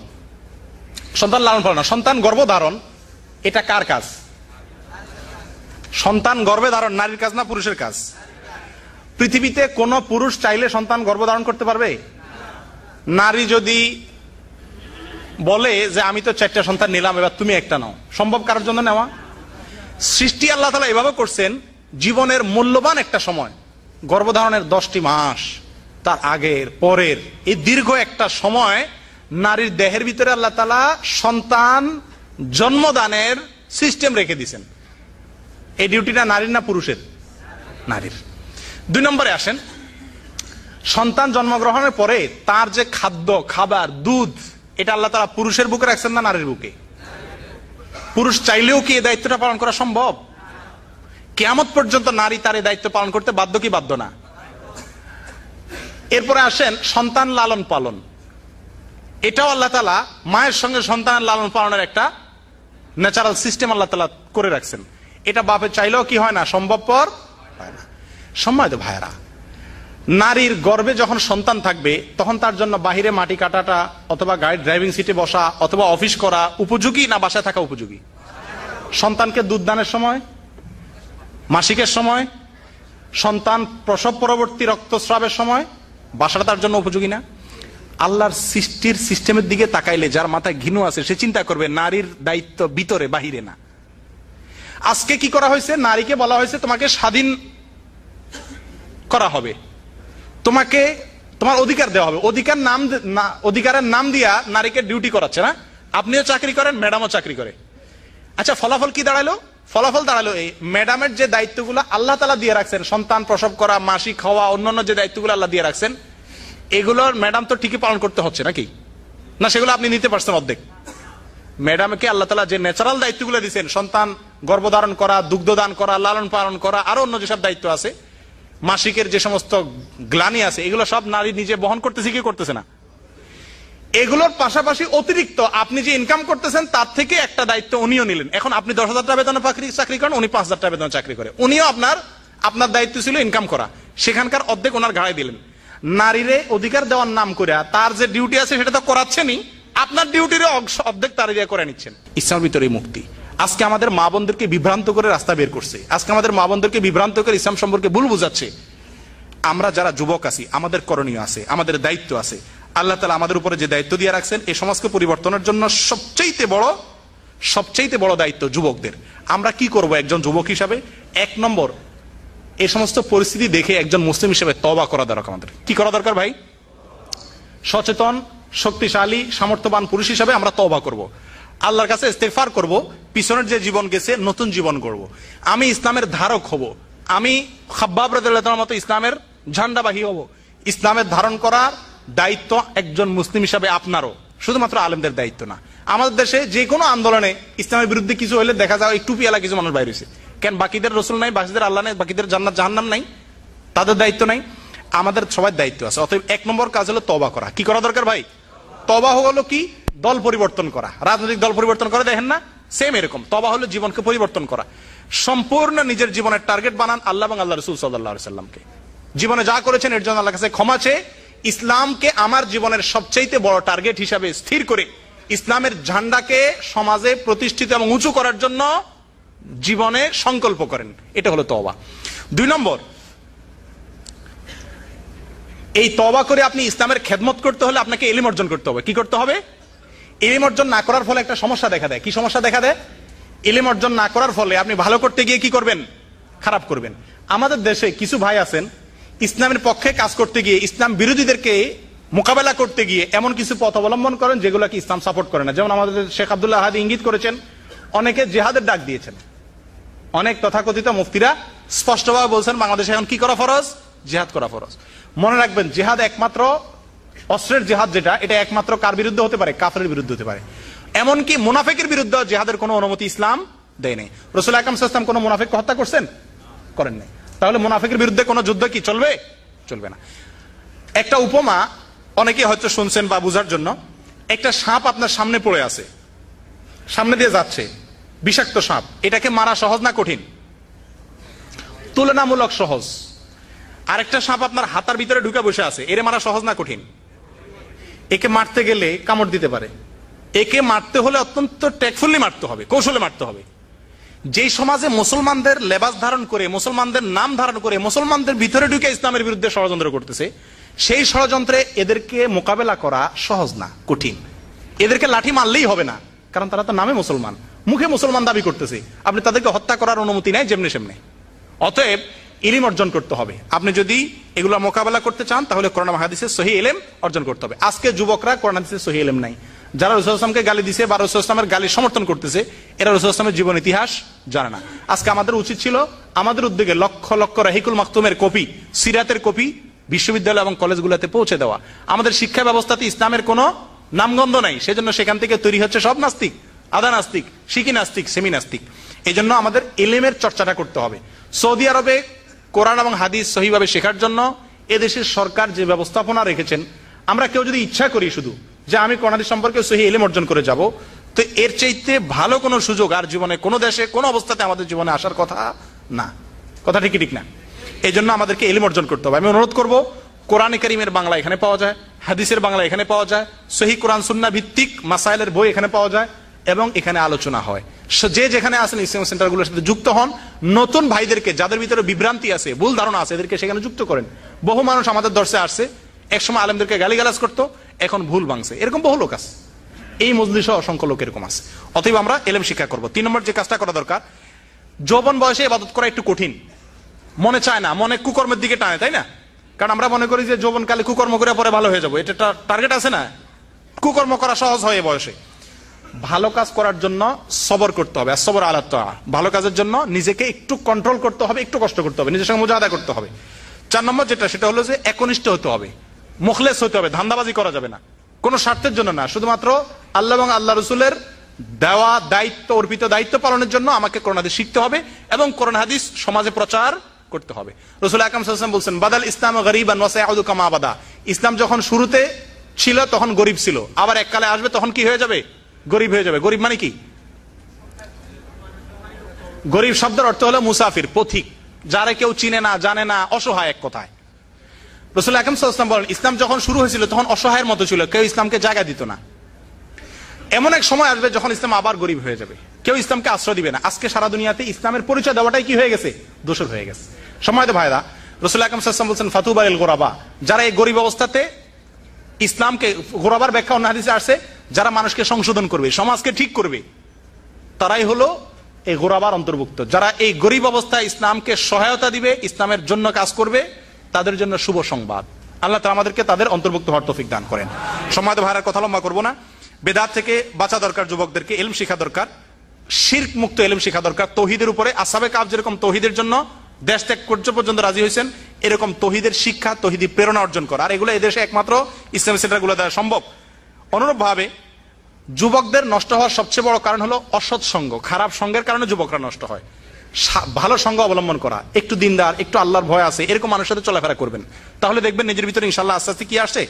সন্তান গর্ভধারণ, এটা কার কাজ? সন্তান গর্ভে ধারণ নারীর কাজ না পুরুষের কাজ? পৃথিবীতে কোন পুরুষ চাইলে সন্তান গর্ভধারণ করতে পারবে? নারী যদি বলে যে আমি তো 4টা সন্তান নিলাম, এবার তুমি একটা নাও, সম্ভব কারোর জন্য নেওয়া? সৃষ্টি আল্লাহ তাআলা এভাবে করছেন, জীবনের মূল্যবান একটা সময়, গর্ভধারণের 10টি মাস, তার আগের পরের এই দীর্ঘ একটা সময় নারীর দেহের ভিতরে আল্লাহ তাআলা সন্তান জন্মদানের সিস্টেম রেখে দিয়েছেন। এই ডিউটিটা নারীর না পুরুষের? নারীর। 2 নম্বরে আসেন, সন্তান জন্মগ্রহণের পরে তার যে খাদ্য, খাবার, দুধ, এটা আল্লাহ তাআলা পুরুষের বুকে রাখছেন না নারীর বুকে? পুরুষ চাইলেও কি এই দায়িত্বটা পালন করা সম্ভব? কিয়ামত পর্যন্ত নারী তার এই দায়িত্ব পালন করতে বাধ্য কি বাধ্য না? এরপরে আসেন সন্তান লালন পালন। এটাও আল্লাহ তাআলা মায়ের সঙ্গে সন্তানের লালন পালনের একটা ন্যাচারাল সিস্টেম আল্লাহ তাআলা করে রাখছেন। এটা বাপে চাইলেও কি হয় না, সম্ভবপর হয় না। সম্মানিত ভাইয়েরা, নারীর গর্ভে যখন সন্তান থাকবে তখন তার জন্য বাহিরে মাটি কাটাটা অথবা গাড়ির ড্রাইভিং সিটে বসা অথবা অফিস করা উপযোগী না বাসায় থাকা উপযোগী? সন্তানকে দুধ দানের সময়, মাসিকের সময়, সন্তান প্রসব পরবর্তী রক্তস্রাবের সময় বাসাটা তার জন্য উপযোগী না? আল্লাহর সৃষ্টির সিস্টেমের দিকে তাকাইলে যার মাথায় ঘৃণ আছে সে চিন্তা করবে নারীর দায়িত্ব ভিতরে বাহিরে না। আজকে কি করা হয়েছে, নারীকে বলা হয়েছে তোমাকে স্বাধীন করা হবে, তোমাকে তোমার অধিকার দেওয়া হবে। অধিকারের নাম দিয়া নারীকে ডিউটি করাচ্ছে না? আপনিও চাকরি করেন, ম্যাডামও চাকরি করে। আচ্ছা, ফলাফল কি দাঁড়ালো? ফলাফল দাঁড়ালো এই ম্যাডামের যে দায়িত্বগুলো আল্লাহ তাআলা দিয়ে রাখছেন, সন্তান প্রসব করা, মাসিক হওয়া, অন্যান্য যে দায়িত্বগুলো আল্লাহ দিয়ে রাখছেন, এগুলোর ম্যাডাম তো ঠিকই পালন করতে হচ্ছে নাকি? না সেগুলো আপনি নিতে পারছেন অর্ধেক? ম্যাডামকে আল্লাহ তাআলা যে ন্যাচারাল দায়িত্বগুলো দিয়েছেন, সন্তান গর্ভধারণ করা, দুগ্ধদান করা, লালন পালন করা, আরো অন্য যেসব দায়িত্ব আছে, মাসিকের যে সমস্ত গ্লানি আছে, এগুলো সব নারী নিজে বহন করতেছে কি করতেছে না? এগুলোর পাশাপাশি অতিরিক্ত আপনি যে ইনকাম করতেছেন তার থেকে একটা দায়িত্ব উনিও নিলেন। এখন আপনি 10,000 টাকা বেতনে চাকরি করেন, উনি 5,000 টাকা বেতনে চাকরি করে, উনিও আপনার দায়িত্ব ছিল ইনকাম করা, সেখানকার অর্ধেক ওনার ঘাড়ায় দিলেন। নারীরে অধিকার দেওয়ার নাম করে তার যে ডিউটি আছে সেটা তো করাচ্ছেনই, আপনার ডিউটির অর্ধেক তার দিয়ে করে নিচ্ছেন। ইসলামের ভিতরে মুক্তি আজকে আমাদের মা বোনদেরকে বিভ্রান্ত করে রাস্তা বের করছে, আজকে আমাদের মা বোনদেরকে বিভ্রান্ত করে ইসলাম সম্পর্কে ভুল বুঝাচ্ছে। আমরা যারা যুবক আছি আমাদের করণীয় আছে, আমাদের দায়িত্ব আছে। আল্লাহ তাআলা আমাদের উপরে যে দায়িত্ব দিয়ে রাখছেন এই সমাজকে পরিবর্তনের জন্য সবচেয়ে বড় দায়িত্ব যুবকদের। আমরা কি করব একজন যুবক হিসাবে? 1 নম্বর, এই সমস্ত পরিস্থিতি দেখে একজন মুসলিম হিসেবে তওবা করা দরকার। আমাদের কি করা দরকার ভাই? সচেতন, শক্তিশালী, সামর্থ্যবান পুরুষ হিসাবে আমরা তওবা করব, আল্লাহর কাছে ইস্তেগফার করব, পিছনের যে জীবন গেছে নতুন জীবন গড়ব। আমি ইসলামের ধারক হব, আমি খাব্বাব রাদিয়াল্লাহু তাআলার মতো ইসলামের ঝান্ডাবাহী হব। ইসলামের ধারণ করার দায়িত্ব একজন মুসলিম হিসাবে আপনারও, শুধুমাত্র আলেমদের দায়িত্ব না। আমাদের দেশে যে কোনো আন্দোলনে ইসলামের বিরুদ্ধে কিছু হলে দেখা যায় এই টুপি এলা কিছু মানুষ বাইরে হয়েছে। কেন? বাকিদের রসুল নাই, বাকিদের আল্লাহ নাই, বাকিদের জান্নাত জাহান্নাম নাই, তাদের দায়িত্ব নাই? আমাদের সবার দায়িত্ব আছে। অতএব 1 নম্বর কাজ হলো তওবা করা। কি করা দরকার ভাই? তওবা হলো কি? দল পরিবর্তন করা। রাজনৈতিক দল পরিবর্তন করে দেখেন না, সেম এরকম তওবা হলো জীবনকে পরিবর্তন করা। সম্পূর্ণ নিজের জীবনের টার্গেট বানান আল্লাহ এবং আল্লাহ রাসূল সাল্লাল্লাহু আলাইহি সাল্লামকে। জীবনে যা করেছেন এর জন্য আল্লাহর কাছে ক্ষমা চেয়ে ইসলামকে আমার জীবনের সবচেয়ে বড় টার্গেট হিসাবে স্থির করে ইসলামের ঝান্ডাকে সমাজে প্রতিষ্ঠিত এবং উঁচু করার জন্য জীবনে সংকল্প করেন। এটা হলো তওবা। 2 নম্বর, এই তওবা করে আপনি ইসলামের খেদমত করতে হলে আপনাকে ইলম অর্জন করতে হবে। কি করতে হবে? ইলম অর্জন না করার ফলে একটা সমস্যা দেখা দেয়। কি সমস্যা দেখা দেয়? ইলম অর্জন না করার ফলে আপনি ভালো করতে গিয়ে কি করবেন? খারাপ করবেন। আমাদের দেশে কিছু ভাই আছেন ইসলামের পক্ষে কাজ করতে গিয়ে ইসলাম বিরোধীদেরকে মোকাবেলা করতে গিয়ে এমন কিছু পথ অবলম্বন করেন যেগুলো কি ইসলাম সাপোর্ট করে না। যেমন আমাদের শেখ আব্দুল্লাহ হাদি ইঙ্গিত করেছেন, অনেকে জিহাদের ডাক দিয়েছেন। অনেক তথাকথিত মুফতিরা স্পষ্টভাবে বলছেন বাংলাদেশে এখন কি করা ফরজ? জিহাদ করা ফরজ। মনে রাখবেন, জিহাদ একমাত্র অস্ত্রের জিহাদ যেটা, এটা একমাত্র কার বিরুদ্ধে হতে পারে? কাফেরের বিরুদ্ধে হতে পারে। এমনকি মুনাফিকের বিরুদ্ধে জিহাদের কোনো অনুমতি ইসলাম দেয় নাই। রাসূল আকরাম সাল্লাল্লাহু আলাইহি ওয়াসাল্লাম কোনো মুনাফিককে হত্যা করছেন? করেন নাই। তাহলে মুনাফিকের বিরুদ্ধে কোনো যুদ্ধ কি চলবে? চলবে না। একটা উপমা অনেকে হয়তো শুনছেন বা বুঝার জন্য, একটা সাপ আপনার সামনে পড়ে আছে, সামনে দিয়ে যাচ্ছে, বিষাক্ত সাপ। এটাকে মারা সহজ না কঠিন? তুলনামূলক সহজ। আরেকটা সাপ আপনার হাতার ভিতরে ঢুকে বসে আছে, এরে মারা সহজ না কঠিন? একে মারতে গেলে কামড় দিতে পারে। একে মারতে হলে অত্যন্ত টেকফুলি মারতে হবে, কৌশলে মারতে হবে। যেই সমাজে মুসলমানদের লেবাস ধারণ করে, মুসলমানদের নাম ধারণ করে, মুসলমানদের ভিতরে ঢুকে ইসলামের বিরুদ্ধে ষড়যন্ত্র করতেছে, সেই ষড়যন্ত্রে এদেরকে মোকাবেলা করা সহজ না, কঠিন। এদেরকে লাঠি মারলেই হবে না, কারণ তারা তো নামে মুসলমান, মুখে মুসলমান দাবি করতেছে। আপনি তাদেরকে হত্যা করার অনুমতি নেই যেমনি সেমনি। অতএব ইলম অর্জন করতে হবে। আপনি যদি এগুলো মোকাবেলা করতে চান তাহলে কোরআন এবং হাদিসের সহিহ ইলম অর্জন করতে হবে। আজকে যুবকরা কোরআন হাদিসের সহিহ ইলম নাই। যারা রাসূল সাল্লাল্লাহু আলাইহি ওয়াসাল্লামকে গালি দিছে বা রাসূল সাল্লাল্লাহু আলাইহি ওয়াসাল্লামের গালি সমর্থন করতেছে, এরা রাসূল সাল্লাল্লাহু আলাইহি ওয়াসাল্লামের জীবন ইতিহাস জানে না। আজকে আমাদের উচিত ছিল আমাদের উদ্যোগে লক্ষ লক্ষ রাহিকুল মাকতুমের কপি, সিরাতের কপি বিশ্ববিদ্যালয় এবং কলেজগুলোতে পৌঁছে দেওয়া। আমাদের শিক্ষা ব্যবস্থাতে ইসলামের কোনো নামগন্ধ নাই, সেজন্য সেখান থেকে তৈরি হচ্ছে সব নাস্তিক, আধা নাস্তিক, শিকি নাস্তিক, সেমি নাস্তিক। এই জন্য আমাদের ইলমের চর্চাটা করতে হবে। সৌদি আরবে কোরআন এবং হাদিস সহিভাবে শেখার জন্য এদেশের সরকার যে ব্যবস্থাপনা রেখেছেন, আমরা কেউ যদি ইচ্ছা করি শুধু যে আমি কোরআন হাদিস সম্পর্কে সহিহ ইলম অর্জন করে যাব, তো এর চাইতে ভালো কোনো সুযোগ আর জীবনে কোনো দেশে কোনো অবস্থাতে আমাদের জীবনে আসার কথা না। কথা ঠিক ঠিক না? এই জন্য আমাদেরকে ইলম অর্জন করতে হবে। আমি অনুরোধ করব, কোরআন কারীমের বাংলা এখানে পাওয়া যায়, হাদিসের বাংলা এখানে পাওয়া যায়, সহিহ কোরআন সুন্নাহ ভিত্তিক মাসাইলের বই এখানে পাওয়া যায় এবং এখানে আলোচনা হয়। যে যেখানে আছেন ইসলামিক সেন্টারগুলোর সাথে যুক্ত হন। নতুন ভাইদেরকে, যাদের ভিতরে বিভ্রান্তি আছে, ভুল ধারণা আছে, এদেরকে সেখানে যুক্ত করেন। বহু মানুষ আমাদের দর্শে আসছে, একসময় আলেমদেরকে গালিগালাজ করতো, এখন ভুল ভাঙছে, এরকম বহু লোক আছে। এই মজলিসে অসংখ্য লোক এরকম আছে। অতএব আমরা ইলম শিক্ষা করব। 3 নম্বর যে কাজটা করা দরকার, যৌবন বয়সে ইবাদত করা একটু কঠিন, মনে চায় না, মনে কুকর্মের দিকে টানে, তাই না? কারণ আমরা মনে করি যে যৌবনকালে কুকর্ম করে পরে ভালো হয়ে যাবো, এটা টার্গেট আছে না? কুকর্ম করা সহজ হয় এই বয়সে। ভালো কাজ করার জন্য সবর করতে হবে, সবর আলা তাআ। ভালো কাজের জন্য নিজেকে একটু কন্ট্রোল করতে হবে, একটু কষ্ট করতে হবে, নিজের সঙ্গে মুজাহাদা করতে হবে। 4 নম্বর যেটা, সেটা হলো যে একনিষ্ঠ হতে হবে, মুখলেস হতে হবে, ধান্দাবাজি করা যাবে না, কোনো স্বার্থের জন্য না, শুধুমাত্র আল্লাহ এবং আল্লাহ রসুলের দেওয়া দায়িত্ব, অর্পিত দায়িত্ব পালনের জন্য আমাকে কোরআন হাদিস শিখতে হবে এবং কোরআন হাদিস সমাজে প্রচার করতে হবে। রাসূল আকরাম সাল্লাল্লাহু আলাইহি ওয়াসাল্লাম বলছেন, বাদাল ইসলাম গরীবান ওয়া সায়াউদু কামা বাদা। ইসলাম যখন শুরুতে ছিল তখন গরিব ছিল, আবার এককালে আসবে তখন কি হয়ে যাবে? গরিব হয়ে যাবে। গরিব মানে কি? গরিব শব্দের অর্থ হলো মুসাফির, পথিক, যারা কেউ চিনে না, জানে না, অসহায়, এক কথায়। রাসূল আকরাম সাল্লাল্লাহু আলাইহি ওয়াসাল্লাম বলেন, ইসলাম যখন শুরু হয়েছিল তখন অসহায়ের মতো ছিল, কেউ ইসলামকে জায়গা দিত না। এমন এক সময় আসবে যখন ইসলাম আবার গরিব হয়ে যাবে, কেউ ইসলামকে আশ্রয় দিবে না। আজকে সারা দুনিয়াতে ইসলামের পরিচয় দেওয়াটাই কি হয়ে গেছে? দোষর হয়ে গেছে। সম্মানিত ভাইরা, রাসূল আকরাম সাল্লাল্লাহু আলাইহি ওয়াসাল্লাম বলছেন, ফাতুবা লিল গুরাবা। যারা এই গরিব অবস্থাতে ইসলামকে, গুরাবার ব্যাখ্যা অন্য হাদিসে আসছে, যারা মানুষকে সংশোধন করবে, সমাজকে ঠিক করবে, তারাই হলো এই গুরাবার অন্তর্ভুক্ত। যারা এই গরিব অবস্থায় ইসলামকে সহায়তা দিবে, ইসলামের জন্য কাজ করবে, তাদের জন্য শুভ সংবাদ। আল্লাহ তাআলা আমাদেরকে তাদের অন্তর্ভুক্ত হওয়ার তৌফিক দান করেন। সম্মানিত ভাইরা, কথা লম্বা করবো না। বেদাত থেকে বাঁচা দরকার, যুবকদেরকে ইলম শিক্ষা দরকার, শিরক মুক্ত ইলম শিক্ষা দরকার। তৌহিদের উপরে আসহাবে কাহফ যেরকম তৌহিদের জন্য দেশ ত্যাগ পর্যন্ত রাজি হয়েছেন, এরকম তৌহিদের শিক্ষা, তৌহিদি প্রেরণা অর্জন করা। আর এগুলো এদেশে একমাত্র ইসলামী সেন্টারগুলো দ্বারা সম্ভব। অনুরূপভাবে যুবকদের নষ্ট হওয়ার সবচেয়ে বড় কারণ হলো অসৎ সঙ্গ, খারাপ সঙ্গের কারণে যুবকরা নষ্ট হয়। ভালো সঙ্গ অবলম্বন করা, একটু দিনদার, একটু আল্লাহর ভয় আছে, এরকম মানুষের সাথে চলাফেরা করবেন, তাহলে দেখবেন নিজের ভিতরে ইনশাআল্লাহ আস্তে আস্তে কি আসছে?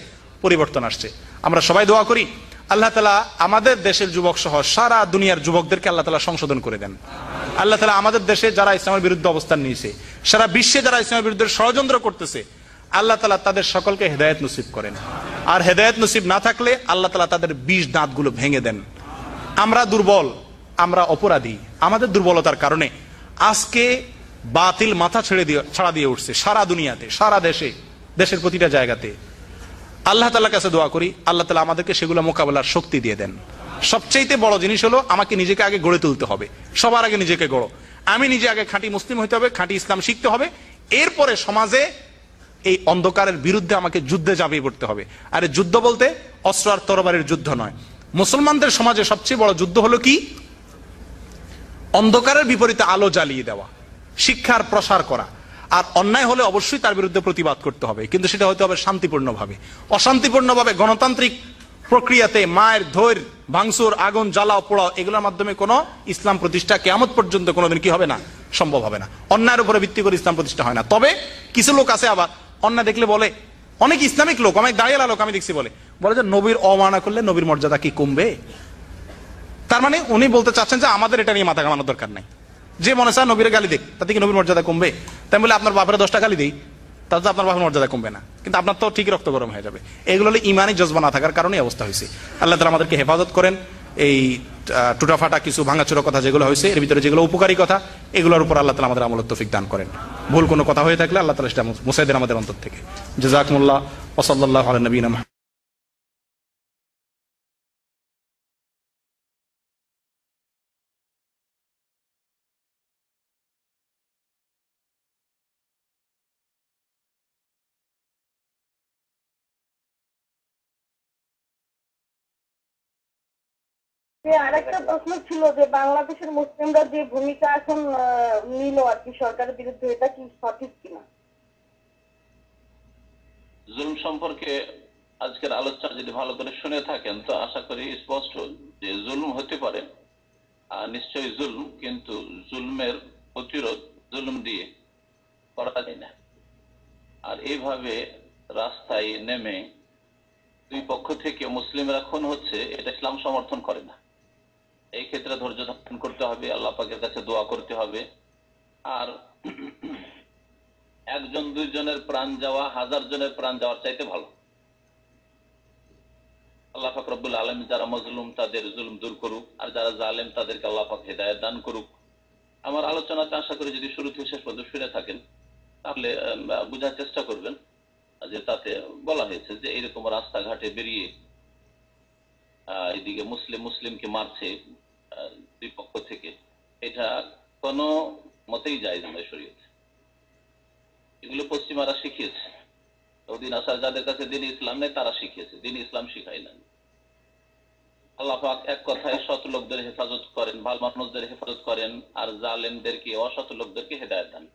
পরিবর্তন আসছে। আমরা সবাই দোয়া করি আল্লাহ তাআলা আমাদের দেশের যুবক সহ সারা দুনিয়ার যুবকদেরকে আল্লাহ তাআলা সংশোধন করে দেন। আল্লাহ তাআলা আমাদের দেশে যারা ইসলামের বিরুদ্ধে অবস্থান নিয়েছে, সারা বিশ্বে যারা ইসলামের বিরুদ্ধে ষড়যন্ত্র করতেছে, আল্লাহ তাআলা তাদের সকলকে হেদায়েত নসিব করেন। আর হেদায়েত নসিব না থাকলে আল্লাহ তাআলা তাদের বিষ দাঁতগুলো ভেঙে দেন। আমরা দুর্বল, আমরা অপরাধী। আমাদের দুর্বলতার কারণে আজকে বাতিল মাথা ছাড়া দিয়ে উঠছে সারা দুনিয়াতে, সারা দেশে, দেশের প্রতিটা জায়গাতে। আল্লাহ তাআলার কাছে দোয়া করি আল্লাহ তাআলা আমাদেরকে সেগুলো মোকাবেলার শক্তি দিয়ে দেন। সবচেয়ে বড় জিনিস হলো আমাকে নিজেকে আগে গড়ে তুলতে হবে। সবার আগে নিজেকে গড়ো। আমি নিজে আগে খাঁটি মুসলিম হইতে হবে, খাঁটি ইসলাম শিখতে হবে, এরপরে সমাজে এই অন্ধকারের বিরুদ্ধে আমাকে যুদ্ধে ঝাঁপিয়ে পড়তে হবে। আর এই যুদ্ধ বলতে অস্ত্র আর তরবারির যুদ্ধ নয়। মুসলমানদের সমাজে সবচেয়ে বড় যুদ্ধ হলো কি? অন্ধকারের বিপরীতে আলো জ্বালিয়ে দেওয়া, শিক্ষার প্রসার করা। আর অন্যায় হলে অবশ্যই তার বিরুদ্ধে প্রতিবাদ করতে হবে, কিন্তু সেটা হতে হবে শান্তিপূর্ণভাবে। অশান্তিপূর্ণভাবে গণতান্ত্রিক প্রক্রিয়াতে মায়ের, ধৈর, ভাঙচুর, আগুন জ্বালাও, পোড়াও, এগুলোর মাধ্যমে কোনো ইসলাম প্রতিষ্ঠা কিয়ামত পর্যন্ত কোনোদিন কি হবে না? সম্ভব হবে না। অন্যায়ের উপরে ভিত্তি করে ইসলাম প্রতিষ্ঠা হয় না। তবে কিছু লোক আছে আবার অন্যায় দেখলে বলে, অনেক ইসলামিক লোক, অনেক দাঁড়িয়ে লোক আমি দেখছি, বলে যে নবীর অমানা করলে নবীর মর্যাদা কি কমবে? তার মানে উনি বলতে চাচ্ছেন যে আমাদের এটা নিয়ে মাথা ঘামানোর দরকার নাই। যে মনে চায় নবীর গালি দেখ, তাতে কি নবীর মর্যাদা কমবে? তাই বলে আপনার বাপের 10টা গালি দেই, তাতে আপনার বাপের মর্যাদা কমবে না, কিন্তু আপনার তো ঠিক রক্ত গরম হয়ে যাবে। এগুলো হলে ইমানি জজবা না থাকার কারণে অবস্থা হয়েছে। আল্লাহ তাআলা আমাদেরকে হেফাজত করেন। এই টুটাফাটা কিছু ভাঙাচোরা কথা যেগুলো হয়েছে, এর ভিতরে যেগুলো উপকারী কথা, এগুলোর উপর আল্লাহ তাআলা আমাদের আমলের তৌফিক দান করেন। ভুল কোনো কথা হয়ে থাকলে আল্লাহ তাআলা সেটা মুছাই দেন আমাদের অন্তর থেকে। জাযাকুমুল্লাহ ওয়া সাল্লাল্লাহু আলা নবিয়িনা মুহাম্মদ। আরেকটা প্রশ্ন ছিল যে বাংলাদেশের মুসলিমরা যে ভূমিকা এখন নিল আর কি সরকারের বিরুদ্ধে, এটা কি সঠিক কিনা? জুলুম সম্পর্কে আজকের আলোচনা যদি ভালো করে শুনে থাকেন তো আশা করি স্পষ্ট যে জুলুম হতে পারে, আর নিশ্চয়ই জুলুম, কিন্তু জুলমের প্রতিরোধ জুলুম দিয়ে করা যায় না। আর এইভাবে রাস্তায় নেমে দুই পক্ষ থেকে মুসলিমরা খুন হচ্ছে, এটা ইসলাম সমর্থন করে না। এই ক্ষেত্রে ধৈর্য ধারণ করতে হবে, আল্লাহ পাকের কাছে দোয়া করতে হবে। আর একজন দুইজনের প্রাণ যাওয়া 1000 জনের প্রাণ যাওয়ার চাইতে ভালো। আল্লাহ পাক রব্বুল আলামিন যারা মজলুম তাদের জুলুম দূর করুক, আর যারা জালেম তাদেরকে আল্লাহ পাক হেদায়েত দান করুক। আমার আলোচনাতে আশা করি যদি শুরু থেকে শেষ পর্যন্ত শুনে থাকেন তাহলে বোঝার চেষ্টা করবেন যে তাতে বলা হয়েছে যে এইরকম রাস্তাঘাটে বেরিয়ে এদিকে মুসলিমকে মারছে দুই পক্ষ থেকে, এটা কোনো মতেই জায়েজ নয় শরীয়তে। এগুলো পশ্চিমারা শিখিয়েছে, ওদিন আসার যাদের কাছে দিন ইসলাম নেই তারা শিখিয়েছে, দিন ইসলাম শিখাই না। আল্লাহ পাক এক কথায় সৎ লোকদের হেফাজত করেন, ভালো মানুষদের হেফাজত করেন, আর জালেমদেরকে অসৎ লোকদেরকে হেদায়েত দেন।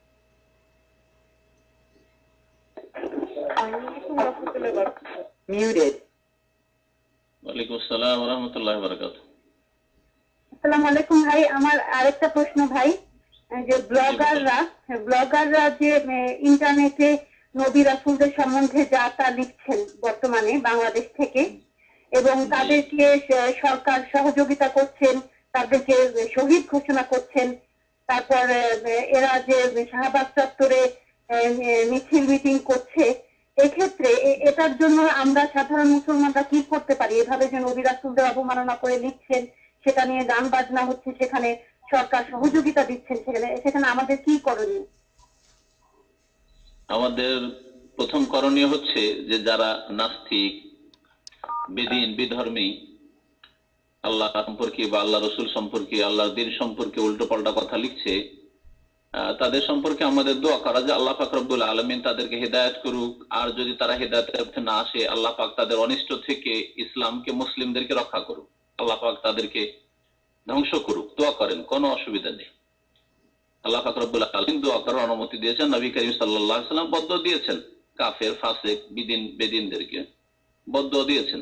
ওয়ালাইকুম আসসালাম ওয়া রাহমাতুল্লাহি ওয়া বারাকাতুহু। আসসালামু আলাইকুম ভাই, আমার আরেকটা প্রশ্ন ভাই, যে ব্লগাররা যে ইন্টারনেটে নবী রাসূলদের সম্বন্ধে যা তা লিখছেন বর্তমানে বাংলাদেশ থেকে, এবং তাদেরকে সরকার সহযোগিতা করছেন, তাদেরকে শহীদ ঘোষণা করছেন, তারপর এরা যে শাহবাগ চত্বরে মিছিল মিটিং করছে, এক্ষেত্রে এটার জন্য আমরা সাধারণ মুসলমানরা কি করতে পারি? এভাবে যে নবী রাসূলদের অবমাননা করে লিখছেন, সেটা নিয়ে গান বাজনা হচ্ছে, সেখানে সরকার সহযোগিতা দিচ্ছেন, সেখানে আমাদের কি করণীয়? আমাদের প্রথম করণীয় হচ্ছে যে যারা নাস্তিক, বেদিন, বিধর্মী, আল্লাহ সম্পর্কে বা আল্লাহ রসুল সম্পর্কে, আল্লাহর দ্বীন সম্পর্কে উল্টো পাল্টা কথা লিখছে, তাদের সম্পর্কে আমাদের দোয়া করা যে আল্লাহ পাক রব্বুল আলামিন তাদেরকে হেদায়েত করুক। আর যদি তারা হেদায়েতের পথে না আসে, আল্লাহ পাক তাদের অনিষ্ট থেকে ইসলামকে, মুসলিমদেরকে রক্ষা করুক, আল্লাহ পাক তাদেরকে ধ্বংস করুক। দোয়া করেন, কোনো অসুবিধা নেই। আল্লাহ পাক রব্বুল আলামিন দোয়া করার অনুমতি দিয়েছেন, নবী করিম সাল্লাল্লাহু আলাইহি ওয়াসাল্লাম বদদুয়া দিয়েছেন, কাফের, ফাসিক, বেদিনদেরকে বদদুয়া দিয়েছেন।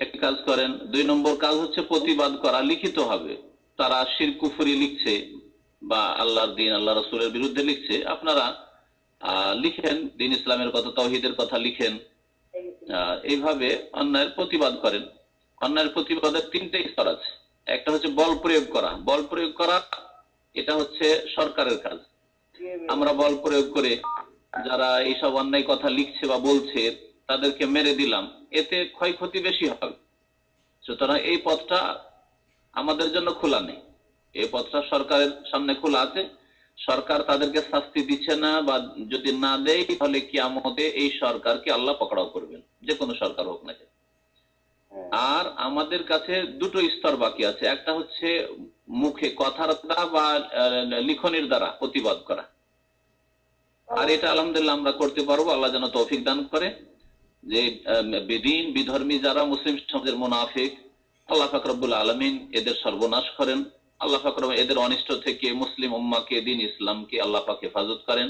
একটি কাজ করেন। 2 নম্বর কাজ হচ্ছে প্রতিবাদ করা, লিখিত হবে। তারা শিরক কুফরি লিখছে বা আল্লাহর দ্বীন, আল্লাহ রাসূলের বিরুদ্ধে লিখছে, আপনারা লিখেন, দ্বীন ইসলামের কথা, তাওহীদের কথা লিখেন, এইভাবে অন্যায়ের প্রতিবাদ করেন। অন্যায়ের প্রতিবাদের 3টে স্তর আছে। একটা হচ্ছে বল প্রয়োগ করা। বল প্রয়োগ করা এটা হচ্ছে সরকারের কাজ। আমরা বল প্রয়োগ করে যারা এইসব অন্যায় কথা লিখছে বা বলছে তাদেরকে মেরে দিলাম, এতে ক্ষয়ক্ষতি বেশি হবে। সুতরাং এই পথটা আমাদের জন্য খোলা নেই, এই পথটা সরকারের সামনে খোলা আছে। সরকার তাদেরকে শাস্তি দিচ্ছে না, বা যদি না দেয় তাহলে কিয়ামতে এই সরকারকে আল্লাহ পকড়াও করবেন, যে কোনো সরকার হোক না কেন। আর আমাদের কাছে 2টো স্তর বাকি আছে। একটা হচ্ছে মুখে, কথার দ্বারা বা লিখনের দ্বারা প্রতিবাদ করা, আর এটা আলহামদুলিল্লাহ আমরা করতে পারবো। আল্লাহ যেন তৌফিক দান করে যে বেদিন, বিধর্মী যারা মুসলিম সমাজের মুনাফিক, আল্লাহ পাক রব্বুল আলামিন এদের সর্বনাশ করেন। আল্লাহ পাক এদের অনিষ্ট থেকে মুসলিম উম্মাহকে, দ্বীন ইসলামকে আল্লাহ পাক হেফাজত করেন।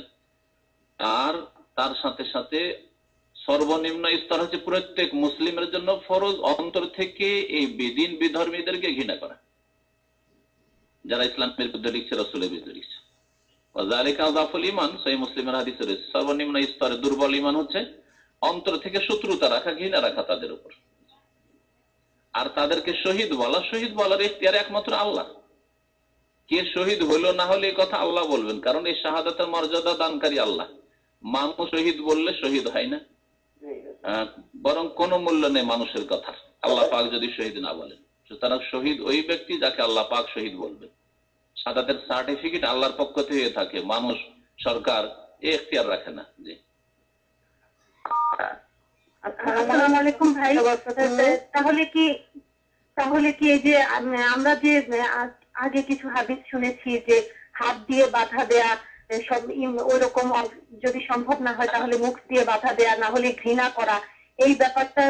আর তার সাথে সাথে সর্বনিম্ন স্তর হচ্ছে প্রত্যেক মুসলিমের জন্য ফরজ অন্তর থেকে এই বেদিন, বিধর্মীদেরকে ঘৃণা করা, যারা ইসলামের বিরুদ্ধে লিখছে, রাসূলের বিরুদ্ধে লিখছে। ওয়াযালিকা আযাফুল ঈমান, সহিহ মুসলিমের হাদিসে রয়েছে। সর্বনিম্ন স্তরে দুর্বল ঈমান হচ্ছে অন্তর থেকে শত্রুতা রাখা, ঘৃণা রাখা তাদের উপর। আর তাদেরকে শহীদ বলা, শহীদ বলার ইখতিয়ার একমাত্র আল্লাহ। কে শহীদ হলো না হলো এই কথা আল্লাহ বলবেন, কারণ এই শাহাদাতের মর্যাদা দানকারী আল্লাহ। মানুষ শহীদ বললে শহীদ হয় না, বরং কোন মূল্য নেই মানুষের কথা, আল্লাহ পাক যদি শহীদ না বলেন। সুতরাং শহীদ ওই ব্যক্তি যাকে আল্লাহ পাক শহীদ বলবেন। শাহাদাতের সার্টিফিকেট আল্লাহর পক্ষ থেকে থাকে, মানুষ, সরকার এই ইখতিয়ার রাখে না। জি, আসসালামু আলাইকুম ভাই। তাহলে কি এই যে আমরা যে আগে কিছু হাদিস শুনেছি যে হাত দিয়ে বাধা দেয়া, সব ওইরকম যদি সম্ভব না হয় তাহলে মুখ দিয়ে বাধা দেয়া, না হলে ঘৃণা করা, এই ব্যাপারটা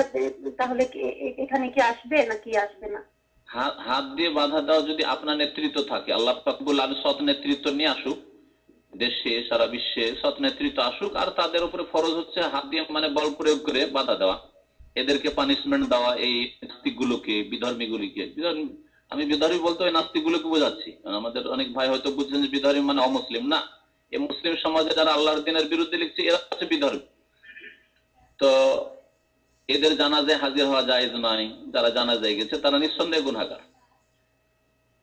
তাহলে এখানে কি আসবে নাকি আসবে না? হাত দিয়ে বাধা দেওয়া যদি আপনার নেতৃত্ব থাকে, আল্লাহ পাক বলেন সৎ নেতৃত্ব নিয়ে আসুক, দেশে সারা বিশ্বে সৎ নেতৃত্ব আসুক, আর তাদের উপরে ফরজ হচ্ছে হাত দিয়ে মানে বল প্রয়োগ করে বাধা দেওয়া, এদেরকে পানিশমেন্ট দেওয়া, এই নাস্তিকগুলোকে, বিধর্মীগুলিকে। আমি বিধর্মী বলতে ওই নাস্তিকগুলোকে বোঝাচ্ছি। আমাদের অনেক ভাই হয়তো বুঝছেন যে বিধর্মী মানে অমুসলিম, না, এই মুসলিম সমাজে যারা আল্লাহর দ্বীনের বিরুদ্ধে লিখছে এরা হচ্ছে বিধর্মী। তো এদের জানাজায় হাজির হওয়া জায়েজ নয়। যারা জানাজায় গেছে তারা নিঃসন্দেহে গুনাহগার।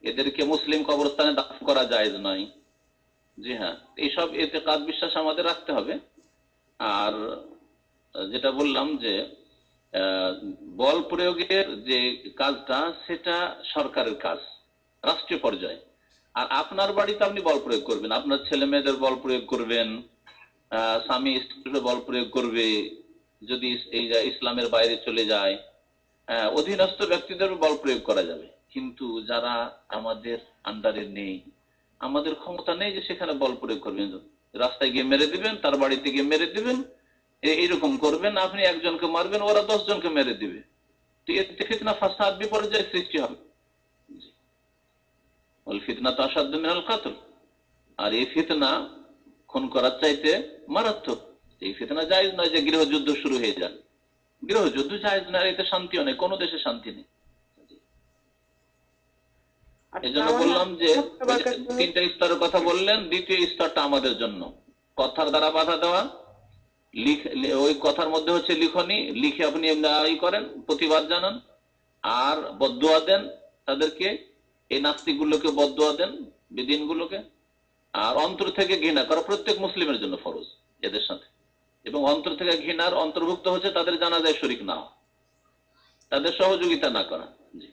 এদেরকে মুসলিম কবরস্থানে দাফন করা জায়েজ নয়। জি হ্যাঁ, এইসব এতেকাদ বিশ্বাস আমাদের রাখতে হবে। আর যেটা বললাম যে বল প্রয়োগের যে কাজটা, সেটা সরকারের কাজ, রাষ্ট্রীয় পর্যায়ে। আর আপনার বাড়িতে আপনি বল প্রয়োগ করবেন, আপনার ছেলে মেয়েদের বল প্রয়োগ করবেন, স্বামী স্ত্রীর বল প্রয়োগ করবে। যদি এই ইসলামের বাইরে চলে যায়, অধীনস্থ ব্যক্তিদের বল প্রয়োগ করা যাবে। কিন্তু যারা আমাদের আন্ডারে নেই, আমাদের ক্ষমতা নেই যে সেখানে বল প্রয়োগ করবেন। রাস্তায় গিয়ে মেরে দিবেন, তার বাড়িতে গিয়ে মেরে দিবেন, এইরকম করবেন। আপনি একজনকে মারবেন, ওরা 10 জনকে মেরে দিবে। তো এতে ফিতনা ফাসাদ বিপর্যয় সৃষ্টি হবে। ফিতনা তো আসাধ্য মিনাল কাতল। আর এই ফিতনা খুন করার চাইতে মারাত্মক। এই ফিতনা জায়েজ নয় যে গৃহযুদ্ধ শুরু হয়ে যান। গৃহযুদ্ধ জায়েজ নয়, এতে শান্তিও নেই, কোনো দেশে শান্তি নেই। এই জন্য বললাম যে 3টা স্তরের কথা বললেন, দ্বিতীয় স্তরটা আমাদের জন্য কথার দ্বারা বাধা দেওয়া। ওই কথার মধ্যে হচ্ছে লিখনি, লিখে আপনি ই করেন, প্রতিবাদ জানান, আর বদদুয়া দেন তাদেরকে, এই নাস্তিকগুলোকে বদদুয়া দেন, বেদিনগুলোকে। আর অন্তর থেকে ঘৃণা করা প্রত্যেক মুসলিমের জন্য ফরজ এদের সাথে। এবং অন্তর থেকে ঘৃণার অন্তর্ভুক্ত হচ্ছে তাদের জানাজায় শরীক না হওয়া, তাদের সহযোগিতা না করা। জি।